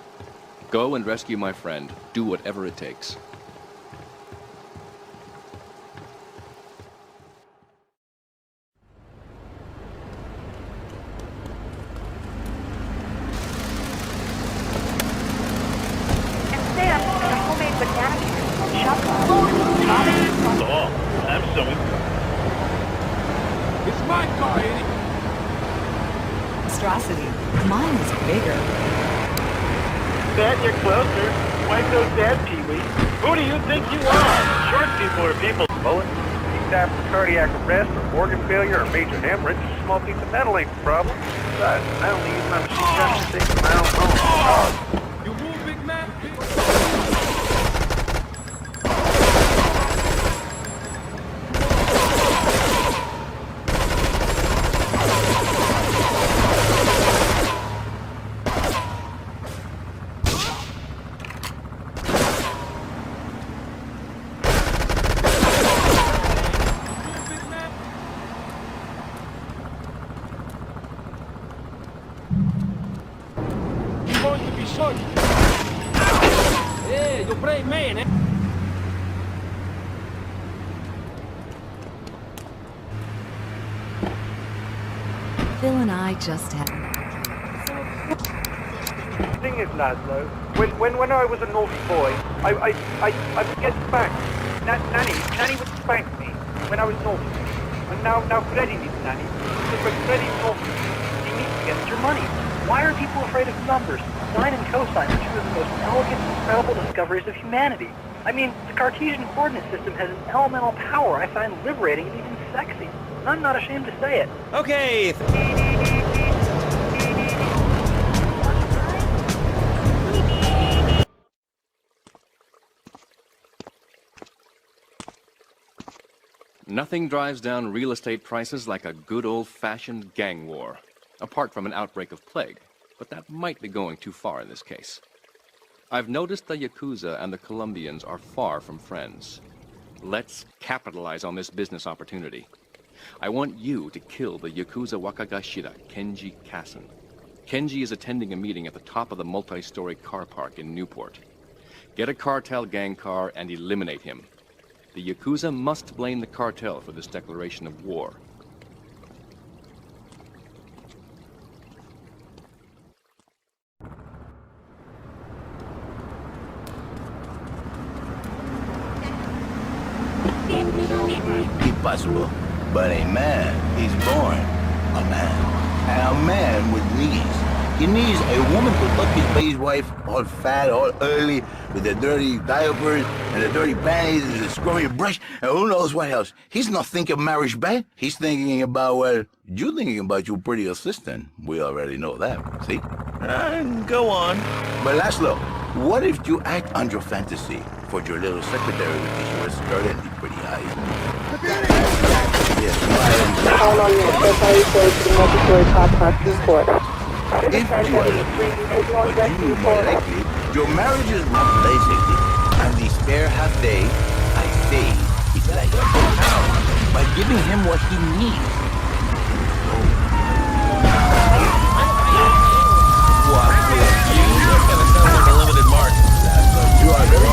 Go and rescue my friend. Do whatever it takes. And Sam, a homemade banana cue, chocolate, Oh, I'm so It's my car, ain't it? Monstrosity. Mine is bigger. Sad you're closer. Why so sad, Pee-wee? Who do you think you are? Short people are people. Bullet. Need time for cardiac arrest or organ failure or major hemorrhage. A small piece of metal ain't the problem. Besides, I only use my machine gun to take my own home. You move, big man? Yeah, you're a brave man, eh? Phil and I just had... The thing is, Laszlo, when I was a naughty boy, I would get spanked. Nanny would spank me when I was naughty. And now Freddy needs a nanny. Because when Freddy's naughty, he needs to get your money. Why are people afraid of numbers? Sine and cosine are two of the most elegant and incredible discoveries of humanity. I mean, the Cartesian coordinate system has an elemental power I find liberating and even sexy. And I'm not ashamed to say it. Okay. Nothing drives down real estate prices like a good old-fashioned gang war. Apart from an outbreak of plague, but that might be going too far in this case. I've noticed the Yakuza and the Colombians are far from friends. Let's capitalize on this business opportunity. I want you to kill the Yakuza Wakagashira, Kenji Kassen. Kenji is attending a meeting at the top of the multi-story car park in Newport. Get a cartel gang car and eliminate him. The Yakuza must blame the cartel for this declaration of war. Impossible. But a man is born a man. And a man with knees. He needs a woman to tuck his baby's wife, all fat, all early, with the dirty diapers and the dirty panties and the scrubby brush, and who knows what else. He's not thinking marriage bad. He's thinking about, well, you thinking about your pretty assistant. We already know that, see? Go on. But Laszlo, what if you act on your fantasy for your little secretary with the short skirt and the pretty eyes? Yes, Call on your third-party source to the multi-story car park report. if you are more likely, your marriage is not basically, and the spare half day, I say, it's like by giving him what he needs. What with you? That kind of sounds like a limited mark. You are very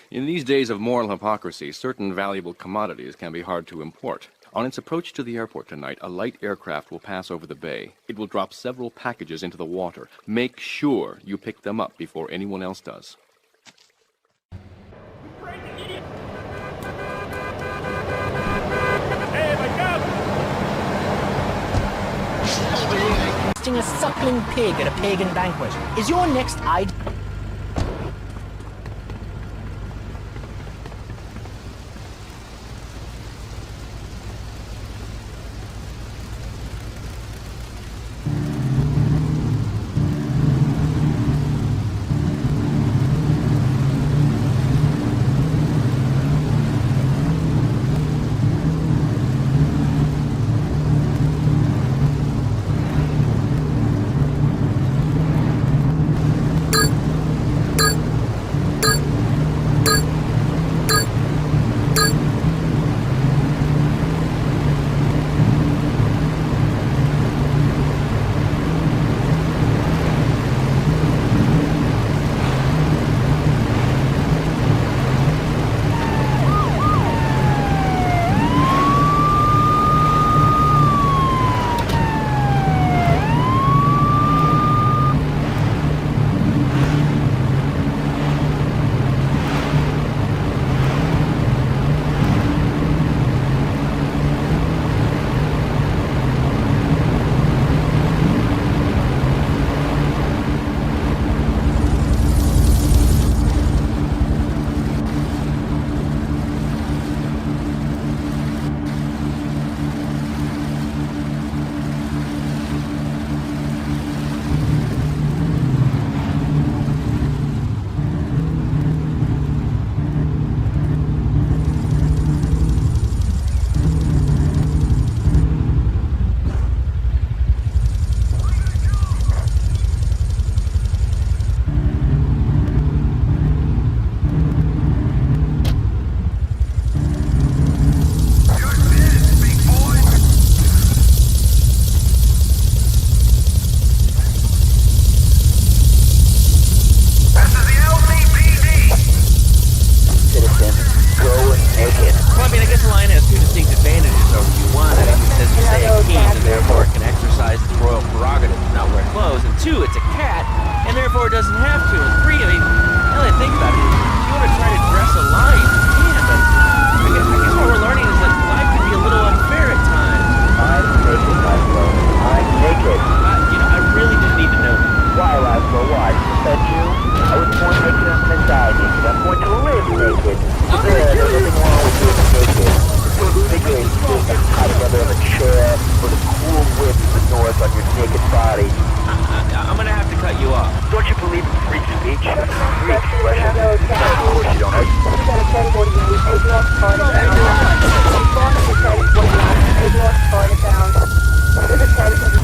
In these days of moral hypocrisy, certain valuable commodities can be hard to import. On its approach to the airport tonight, a light aircraft will pass over the bay. It will drop several packages into the water. Make sure you pick them up before anyone else does. A suckling pig at a pagan banquet. Is your next idea?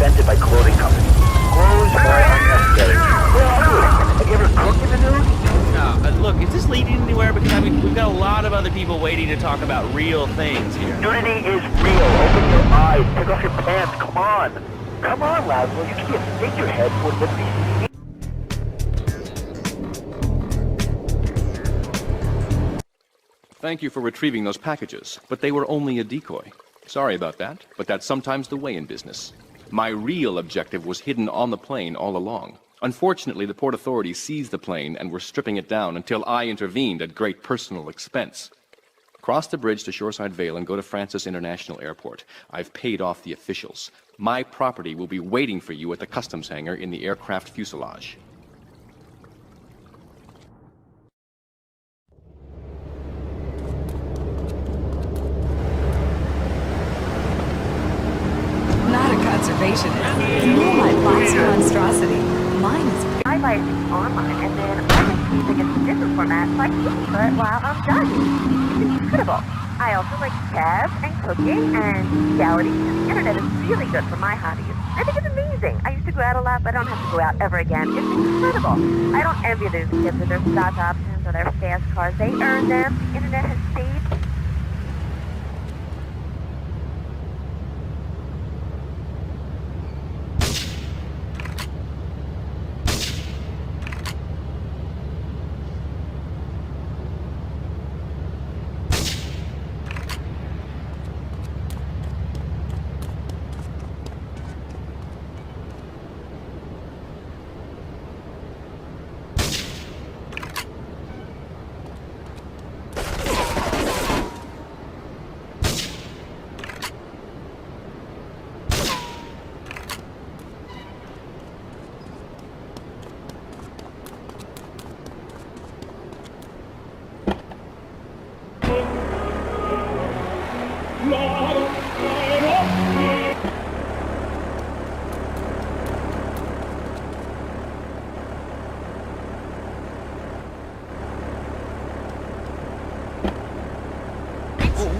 Invented by clothing companies. Clothes are unnecessary. Have you ever cooked in the nude? Look, is this leading anywhere? Because I mean, we've got a lot of other people waiting to talk about real things here. Nudity is real. Open your eyes. Take off your pants. Come on. Come on, Laszlo. You can't stick your head toward the BCC. Thank you for retrieving those packages, but they were only a decoy. Sorry about that, but that's sometimes the way in business. My real objective was hidden on the plane all along. Unfortunately, the port authorities seized the plane and were stripping it down until I intervened at great personal expense. Cross the bridge to Shoreside Vale and go to Francis International Airport. I've paid off the officials. My property will be waiting for you at the customs hangar in the aircraft fuselage. Not a conservationist. Nor my box monstrosity. Mine is... I buy things online and then I receive like a different format like but while I'm done. It's incredible. I also like jazz and cooking and reality. The internet is really good for my hobbies. I think it's amazing. I used to go out a lot, but I don't have to go out ever again. It's incredible. I don't envy those kids with their stock options or their fast cars. They earn them. The internet has saved.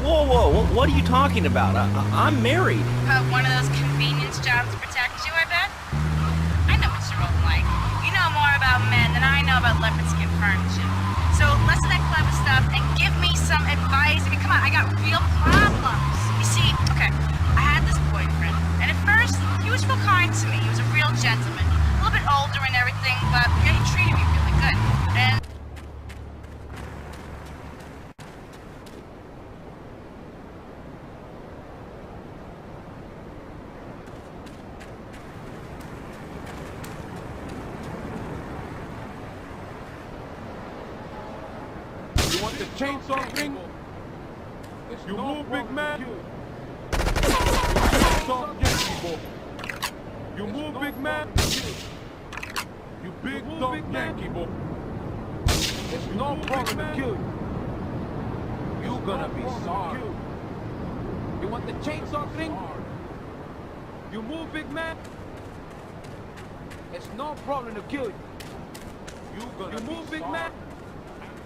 Whoa, what are you talking about? I'm married. One of those convenience jobs protect you, I bet? I know what you're all like. You know more about men than I know about leopard skin furniture. So less of that clever stuff and give me some advice. I mean, come on, I got real problems. You see, okay, I had this boyfriend, and at first, he was real kind to me. He was a real gentleman. A little bit older and everything, but yeah, he treated me really good. And The chainsaw ring. You move, big man. Chainsaw Yankee boy. You move, big man. You big dog Yankee boy. There's no problem to kill you. You gonna be sorry. You want the chainsaw ring? You move, big man. It's no problem to kill you. You move, big man.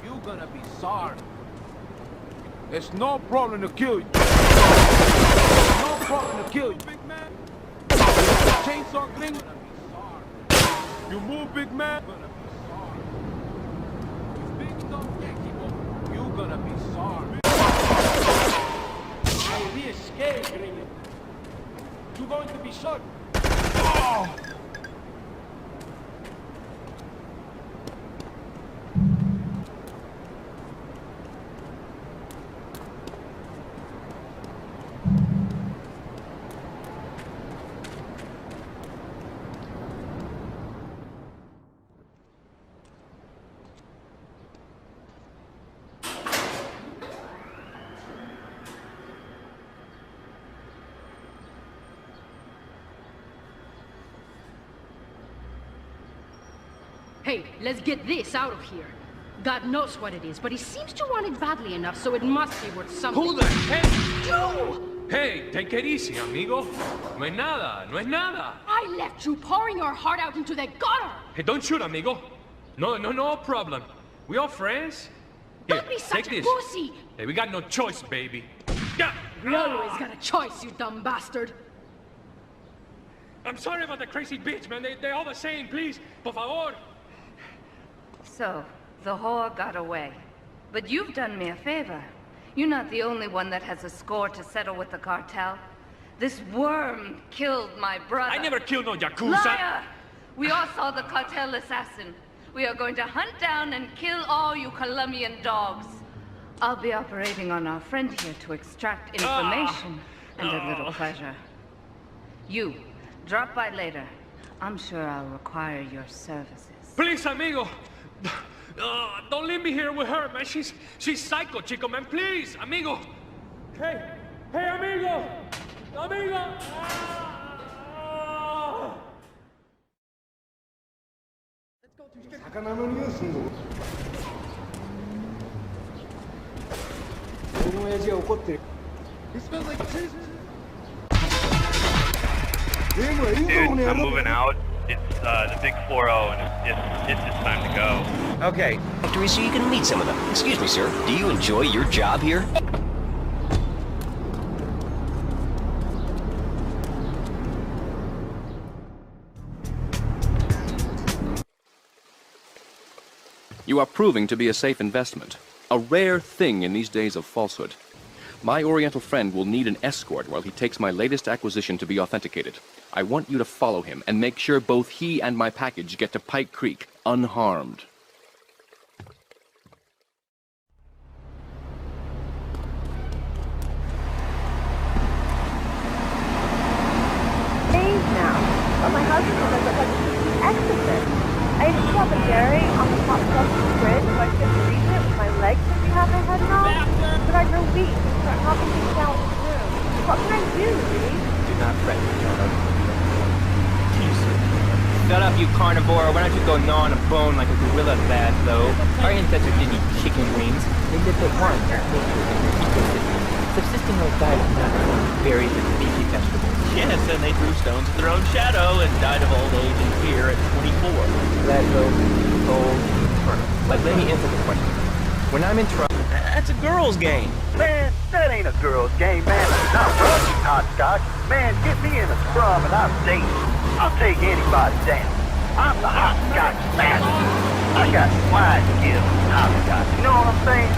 You gonna be sorry. It's no problem to kill you. No problem to kill you. Big man. Chainsaw thing. You move, big man. You gonna be sorry. I'll be escaped, Gringo. You going to be shot. Oh! Hey, let's get this out of here. God knows what it is, but he seems to want it badly enough, so it must be worth something. Who the heck? You! Hey, take it easy, amigo. No es nada, no es nada. I left you pouring your heart out into the gutter! Hey, don't shoot, amigo. No problem. We all friends? Here, Don't be such take a this. pussy! Hey, we got no choice, baby. Yeah. We always got a choice, you dumb bastard. I'm sorry about the crazy bitch, man. They're all the same. Please, por favor. so, the whore got away. But you've done me a favor. You're not the only one that has a score to settle with the cartel. This worm killed my brother. I never killed no Yakuza. Liar! We all saw the cartel assassin. We are going to hunt down and kill all you Colombian dogs. I'll be operating on our friend here to extract information and a little pleasure. You, drop by later. I'm sure I'll require your services. Please, amigo. Don't leave me here with her, man. She's psycho, chico, man. Please, amigo. Hey, amigo. Amigo. It smells like cheese. Dude, I'm moving out. It's the big 4-0, and it's just time to go. Okay. Factory, so you can meet some of them. Excuse me, sir. Do you enjoy your job here? You are proving to be a safe investment. A rare thing in these days of falsehood. My Oriental friend will need an escort while he takes my latest acquisition to be authenticated. I want you to follow him and make sure both he and my package get to Pike Creek unharmed. Days now, but my husband says that like exorcist. I just saw the dairy on the top shelf of the fridge, so I couldn't reach it with my legs since we have my head on. But I grow weak and start knocking things down in the room. What can I do, Lee? Do not fret, Leone. Shut up, you carnivore. Why don't you go gnaw on a bone like a gorilla bad, though? Our ancestors didn't eat chicken wings. They lived at one ecosystem, subsisting on a diet of nuts, berries, and leafy vegetables. Yes, and they threw stones at their own shadow and died of old age and fear at 24. Gladwell, cold, eternal. But let me answer the question. When I'm in trouble... That's a girl's game. Man, that ain't a girl's game, man. Not rugby, hotchkiss. Man, get me in a scrum and I'm dating. I'll take anybody down. I'm the hotchkiss master. I got flying skills, hotchkiss. You know what I'm saying?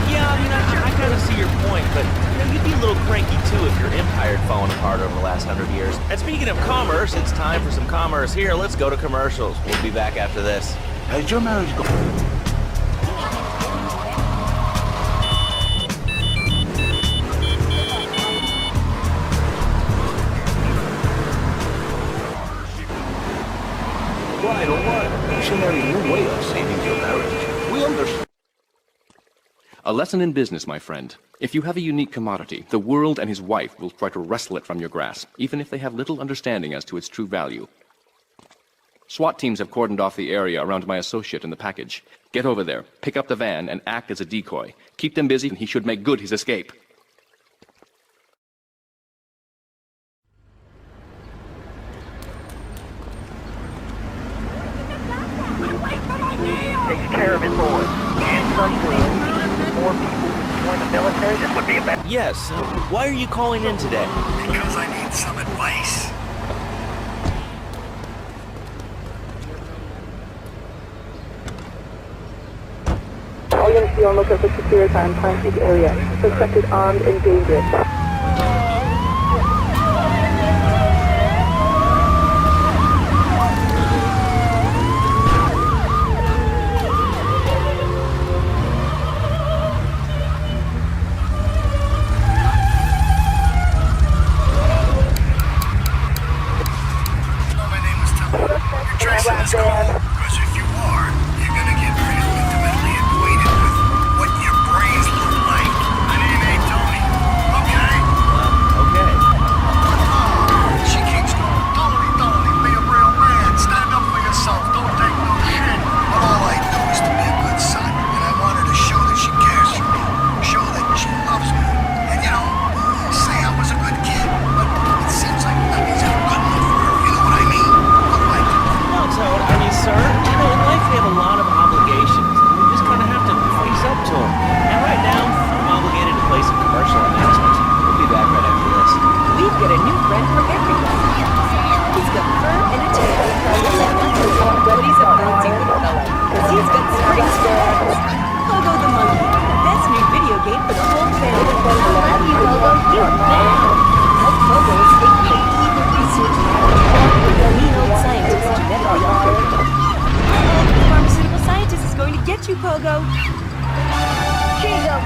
Yeah, I mean, I kind of see your point, but you know, you'd be a little cranky too if your empire had fallen apart over the last 100 years. And speaking of commerce, it's time for some commerce here. Let's go to commercials. We'll be back after this. How's your marriage going? Right, all right. Missionary, new way of saving your marriage. We understand. A lesson in business, my friend. If you have a unique commodity, the world and his wife will try to wrestle it from your grasp, even if they have little understanding as to its true value. SWAT teams have cordoned off the area around my associate and the package. Get over there, pick up the van, and act as a decoy. Keep them busy, and he should make good his escape. Takes care of his boys. And some will. More people join the military. This would be a bad... Yes, why are you calling in today? Because I need some advice. All units be on lookout for secure time, Pine Creek area. Suspected armed and dangerous. Tracing this call, because if you are, you're gonna get real intimately acquainted with what your brains look like. My name ain't Tony, okay? Okay. She keeps going, Tony, be a real man, stand up for yourself, don't take no shit. But all I do is to be a good son, and I want her to show that she cares for me, show that she loves me. And you know, say I was a good kid, but it seems like nothing's ever good enough for her, you know what I mean? Well, Toad, I mean, sir, you know, in life we have a lot of obligations. We just kind of have to face up to them. And right now, I'm obligated to play some commercial announcements. We'll be back right after this. We've got a new friend for everyone. He's got fur and a tail. But he's a bouncy little fella. He's got springs for arms. Pogo the Monkey. Best new video game for the whole family. I love you, Pogo. You're bad. Help Pogo escape from the evil research lab. The mean old scientist genetically altered. The pharmaceutical scientist is going to get you, Pogo. Here you go,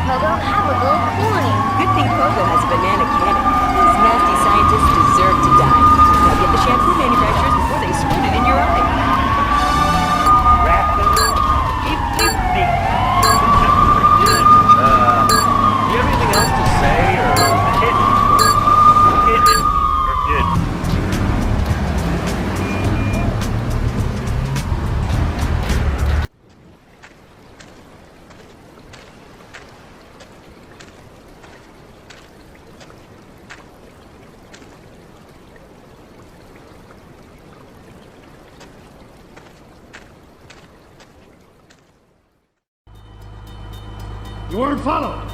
You weren't followed.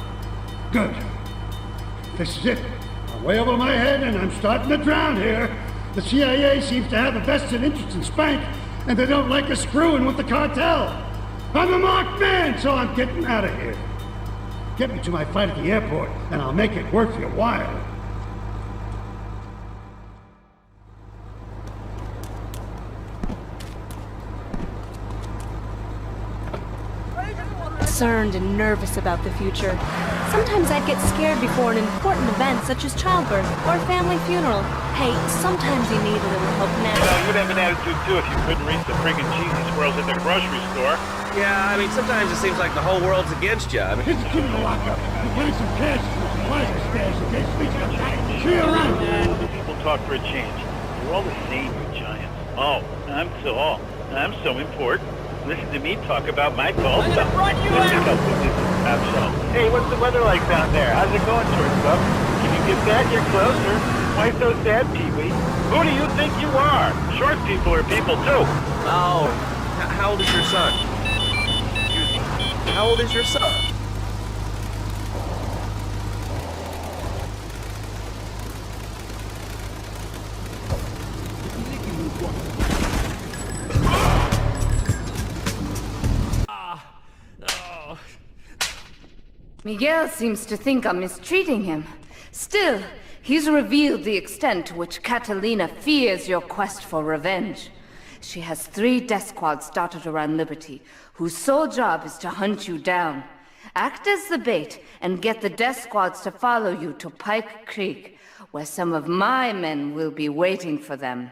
Good. This is it. I'm way over my head and I'm starting to drown here. The CIA seems to have a vested interest in Spank, and they don't like us screwing with the cartel. I'm a marked man, so I'm getting out of here. Get me to my flight at the airport, and I'll make it worth your while. Concerned and nervous about the future. Sometimes I'd get scared before an important event such as childbirth or a family funeral. Hey, sometimes you need a little help now. Well, you'd have an attitude too if you couldn't reach the friggin' cheesy squirrels at the grocery store. Yeah, I mean, sometimes it seems like the whole world's against you. I mean, Just give me the lockup. We're getting some cash from the Plaza stash in case things come back. See you around. People talk for a change. We're all the same, you giants. Oh, I'm tall. I'm so important. Listen to me talk about my tall stuff. Hey, what's the weather like down there? How's it going, short stuff? Can you get that? You're closer. Why so sad, Pee-wee? Who do you think you are? Short people are people, too. oh, how old is your son? How old is your son? Miguel seems to think I'm mistreating him. Still, he's revealed the extent to which Catalina fears your quest for revenge. She has 3 death squads dotted around Liberty, whose sole job is to hunt you down. Act as the bait and get the death squads to follow you to Pike Creek, where some of my men will be waiting for them.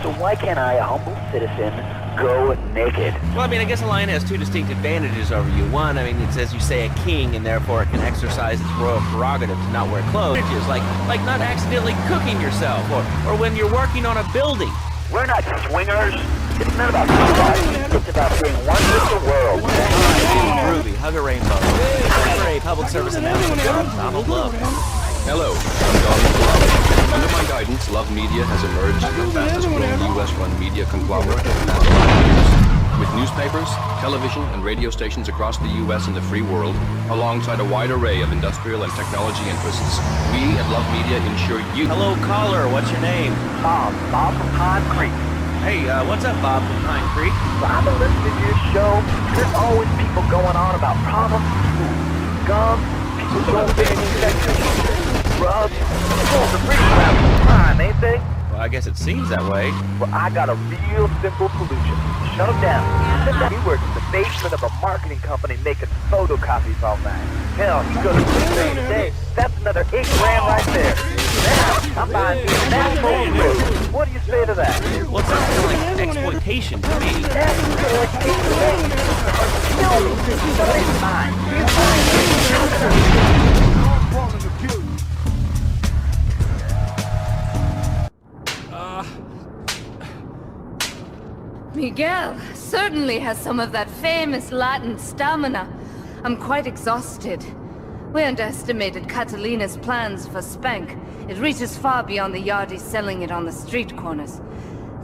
So why can't I, a humble citizen, go naked? Well, I mean, I guess a lion has 2 distinct advantages over you. One, I mean, it's as you say, a king, and therefore it can exercise its royal prerogative to not wear clothes. Like not accidentally cooking yourself, or when you're working on a building. We're not swingers. It's not about society. It's about being one with the world. Groovy, hug a rainbow. For a public service announcement from Donald Love. Hello, I'm Donald Love. Under my guidance, Love Media has emerged as the fastest-growing U.S.-run media conglomerate of the past 5 years. With newspapers, television, and radio stations across the U.S. and the free world, alongside a wide array of industrial and technology interests, we at Love Media ensure you... Hello, caller. What's your name? Bob from Pine Creek. Hey, what's up, Bob from Pine Creek? I've been listening to your show. There's always people going on about problems, guns, people don't get any drugs. Fools are pretty crap time, ain't they? Well, I guess it seems that way. Well, I got a real simple solution. Shut them down. He works in the basement of a marketing company making photocopies all night. Hell, he goes to the same day. That's another $8 grand right there. Now, I'm buying natural. What do you say to that? Well, it sounds like exploitation to me. Exploitation. Kill me. Somebody's mine. Miguel certainly has some of that famous Latin stamina. I'm quite exhausted. We underestimated Catalina's plans for Spank. It reaches far beyond the yardies selling it on the street corners.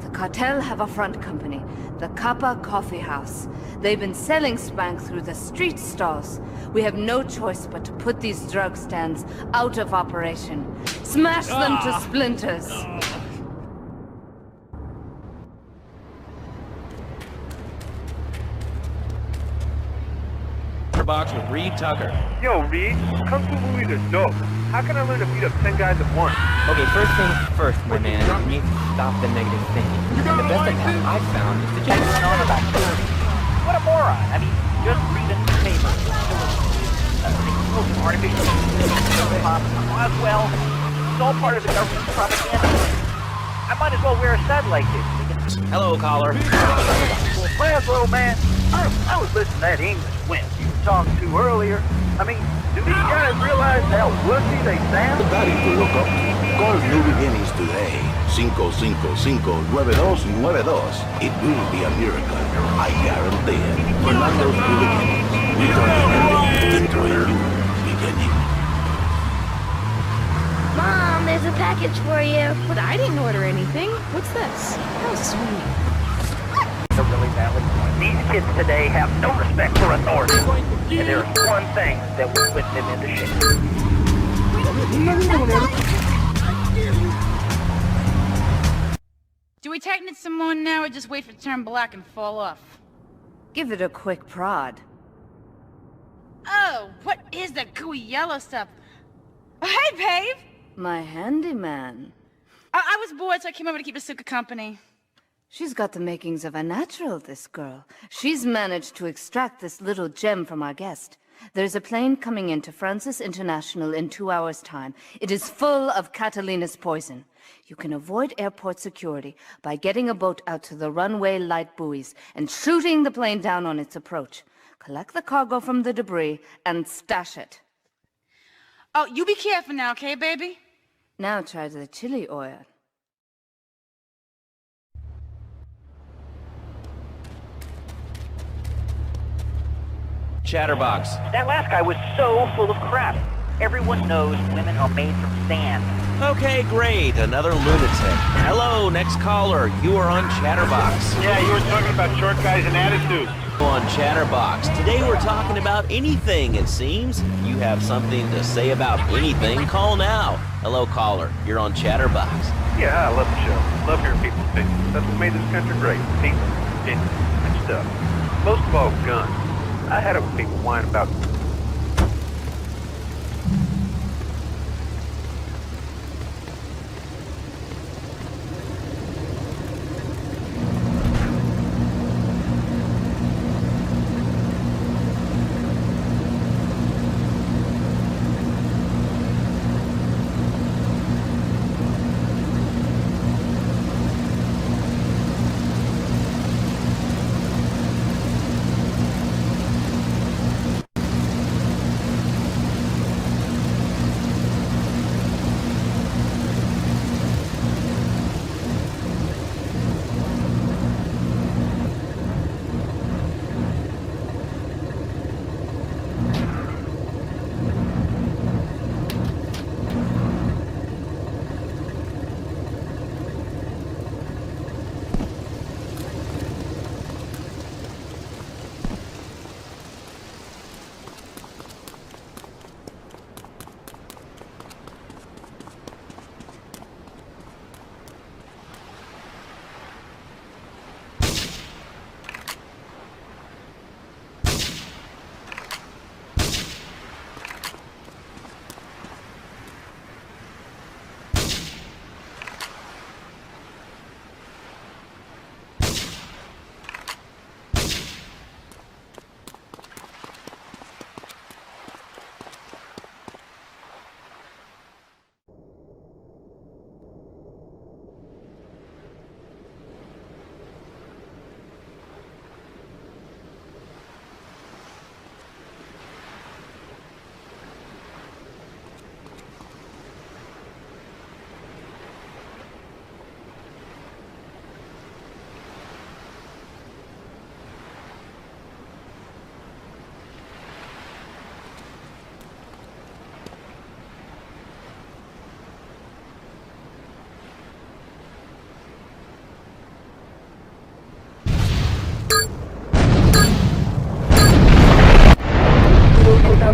The cartel have a front company, the Kappa Coffee House. They've been selling Spank through the street stalls. We have no choice but to put these drug stands out of operation. Smash them to splinters. Box with Reed Tucker. Yo, Reed, Kung Fu movies are dope. How can I learn to beat up 10 guys at once? Okay, first things first, my man. You need to stop the negative thinking. The best attack I've found is to just... on about what a moron. I mean, just reading the paper. Artificial. Well, it's all part of the government's propaganda. I might as well wear a satellite dish. Hello, caller. Well, little man, I was listening to that English wimp you were talking to earlier. I mean, do these guys realize how wussy they sound? Daddy, to look up. Call New Beginnings today. 555-9292. It will be a miracle. I guarantee it. Fernando's New Beginnings. We turn everything into a new package for you. But I didn't order anything. What's this? How sweet. A really valid point. These kids today have no respect for authority. And there's one thing that will put them into shape. Do we tighten it some more now or just wait for it to turn black and fall off? Give it a quick prod. Oh, what is that gooey yellow stuff? Oh, hey, babe! My handyman. I was bored, so I came over to keep Asuka company. She's got the makings of a natural, this girl. She's managed to extract this little gem from our guest. There's a plane coming into Francis International in 2 hours' time. It is full of Catalina's poison. You can avoid airport security by getting a boat out to the runway light buoys and shooting the plane down on its approach. Collect the cargo from the debris and stash it. Oh, you be careful now, okay, baby? Now try the chili oil. Chatterbox. That last guy was so full of crap. Everyone knows women are made from sand. Okay, great. Another lunatic. Hello, next caller. You are on Chatterbox. Yeah, you were talking about short guys and attitudes. On Chatterbox. Today we're talking about anything, it seems. If you have something to say about anything, call now. Hello, caller. You're on Chatterbox. Yeah, I love the show. Love hearing people's opinions. That's what made this country great. People, opinions, and stuff. Most of all, guns. I had it with people whine about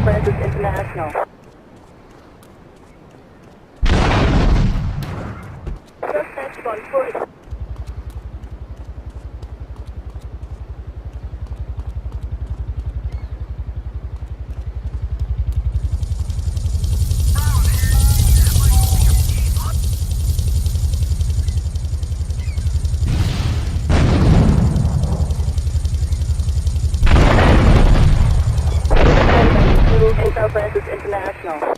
Francis International. Suspect on foot. Francis International.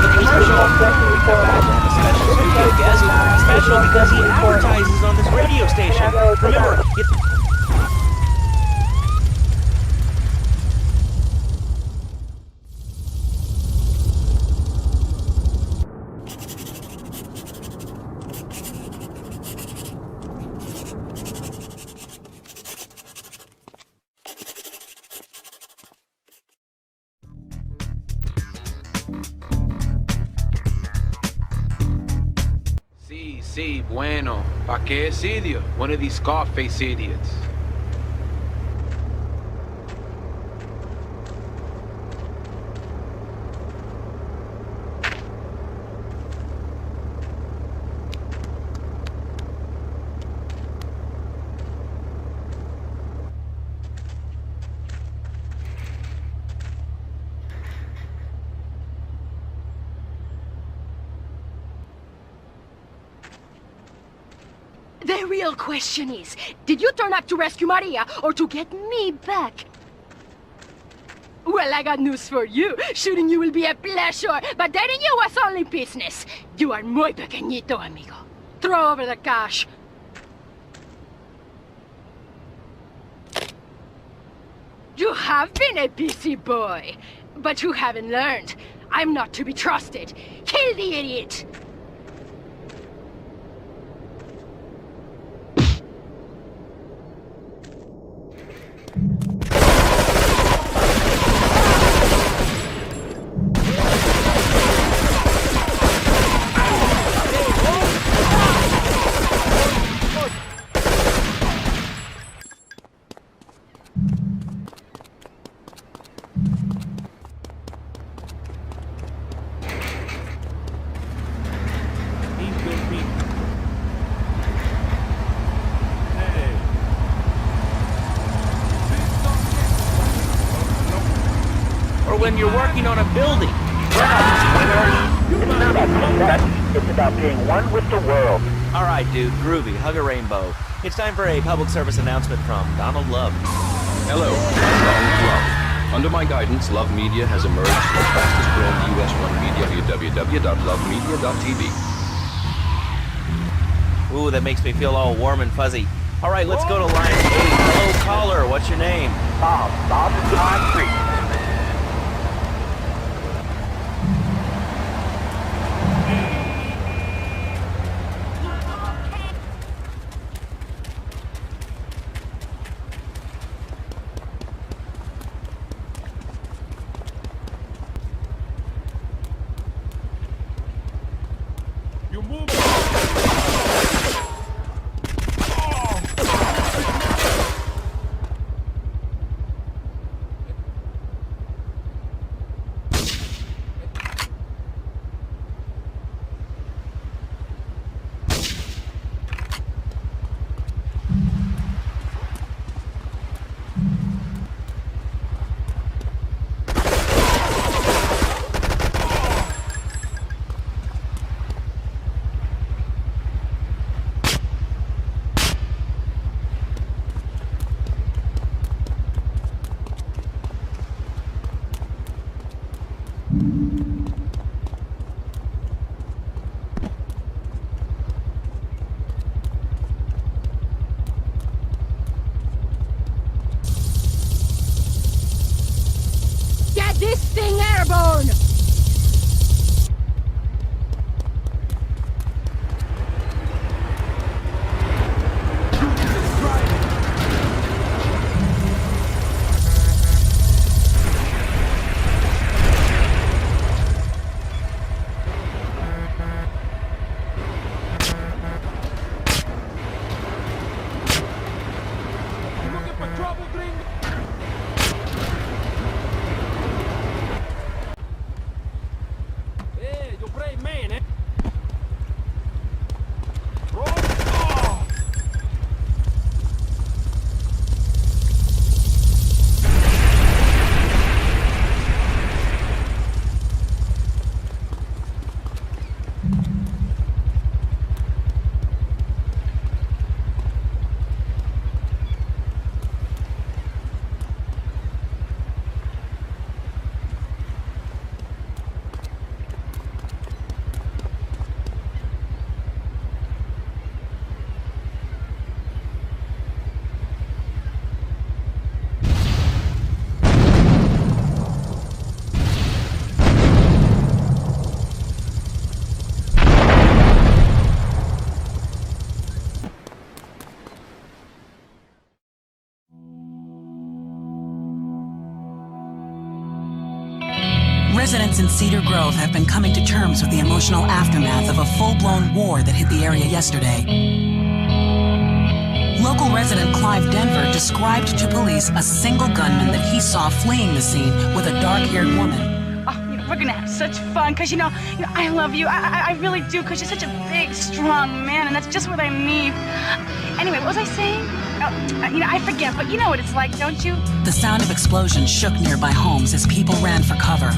the commercial. We come back and have a special studio guest. Special because he advertises on this radio station. Remember, Sí, bueno. ¿Pa qué es idiot? One of these Scarface idiots. The real question is, did you turn up to rescue Maria or to get me back? Well, I got news for you. Shooting you will be a pleasure, but dating you was only business. You are muy pequeñito, amigo. Throw over the cash. You have been a busy boy, but you haven't learned. I'm not to be trusted. Kill the idiot! When you're working on a building. It's not about success, it's about being one with the world. All right, dude, groovy, hug a rainbow. It's time for a public service announcement from Donald Love. Hello, I'm Donald Love. Under my guidance, Love Media has emerged as the fastest growing US-run media via www.lovemedia.tv. Ooh, that makes me feel all warm and fuzzy. All right, let's go to line 8. Hello, caller, what's your name? Bob is on 3. Get this thing airborne! residents in Cedar Grove have been coming to terms with the emotional aftermath of a full-blown war that hit the area yesterday. Local resident Clive Denver described to police a single gunman that he saw fleeing the scene with a dark-haired woman. We're gonna have such fun, cause you know, I love you. I really do, cause you're such a big, strong man, and that's just what I need. Anyway, what was I saying? I forget, but you know what it's like, don't you? The sound of explosions shook nearby homes as people ran for cover.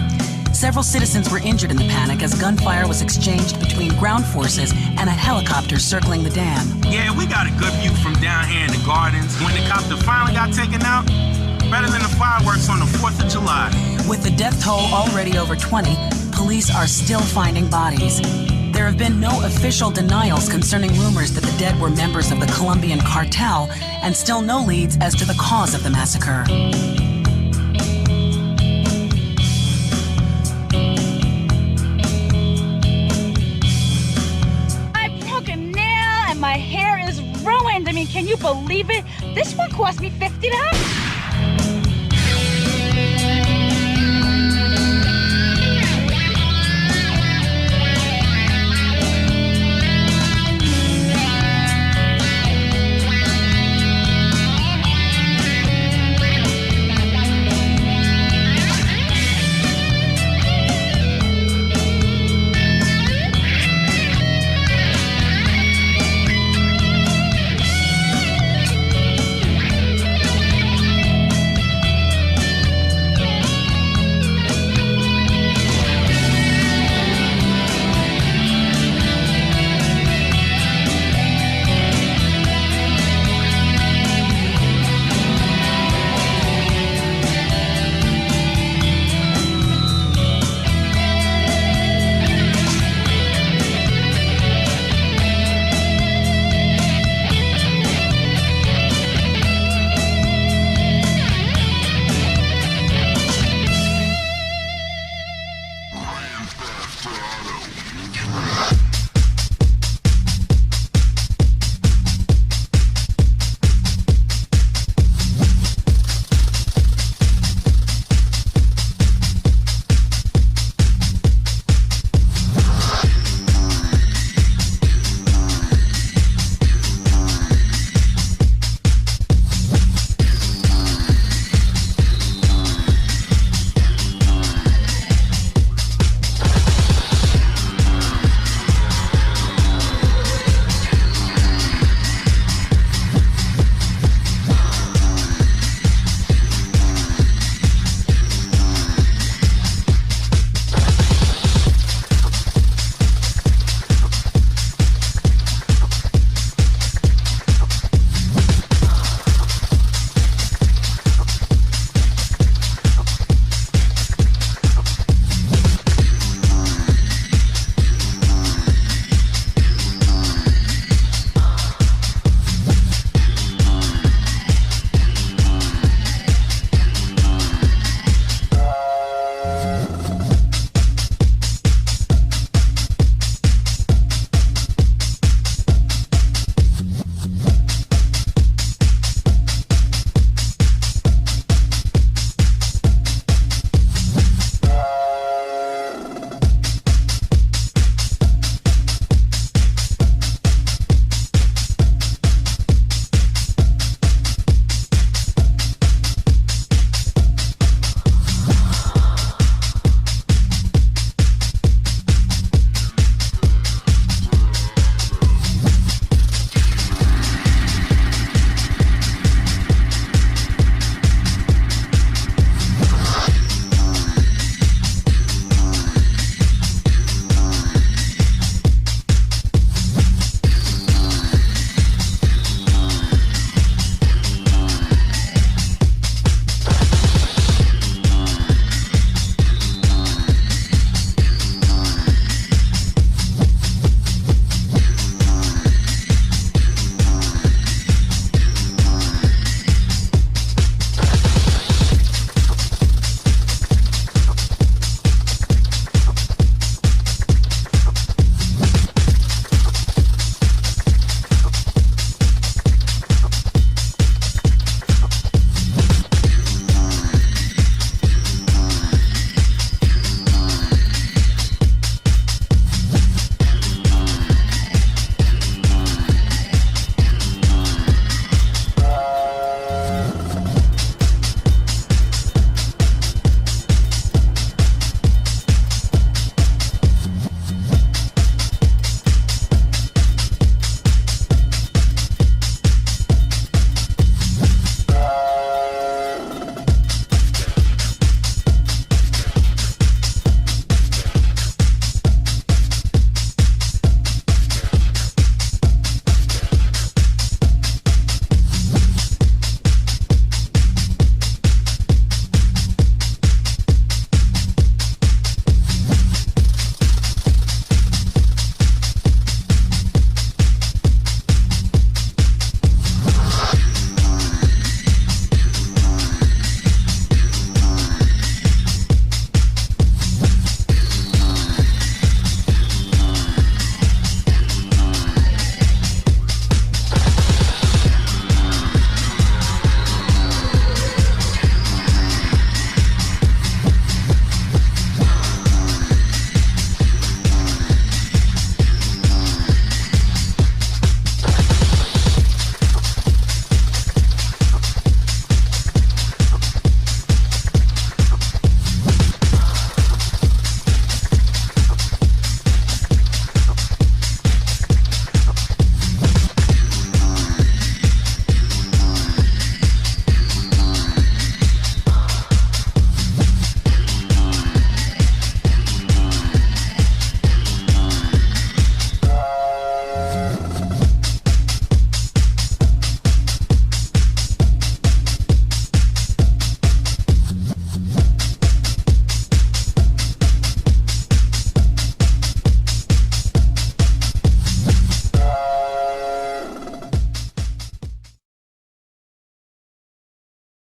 Several citizens were injured in the panic as gunfire was exchanged between ground forces and a helicopter circling the dam. Yeah, we got a good view from down here in the gardens. When the copter finally got taken out, better than the fireworks on the 4th of July. With the death toll already over 20, police are still finding bodies. There have been no official denials concerning rumors that the dead were members of the Colombian cartel, and still no leads as to the cause of the massacre. I broke a nail and my hair is ruined. I mean, can you believe it? This one cost me $50.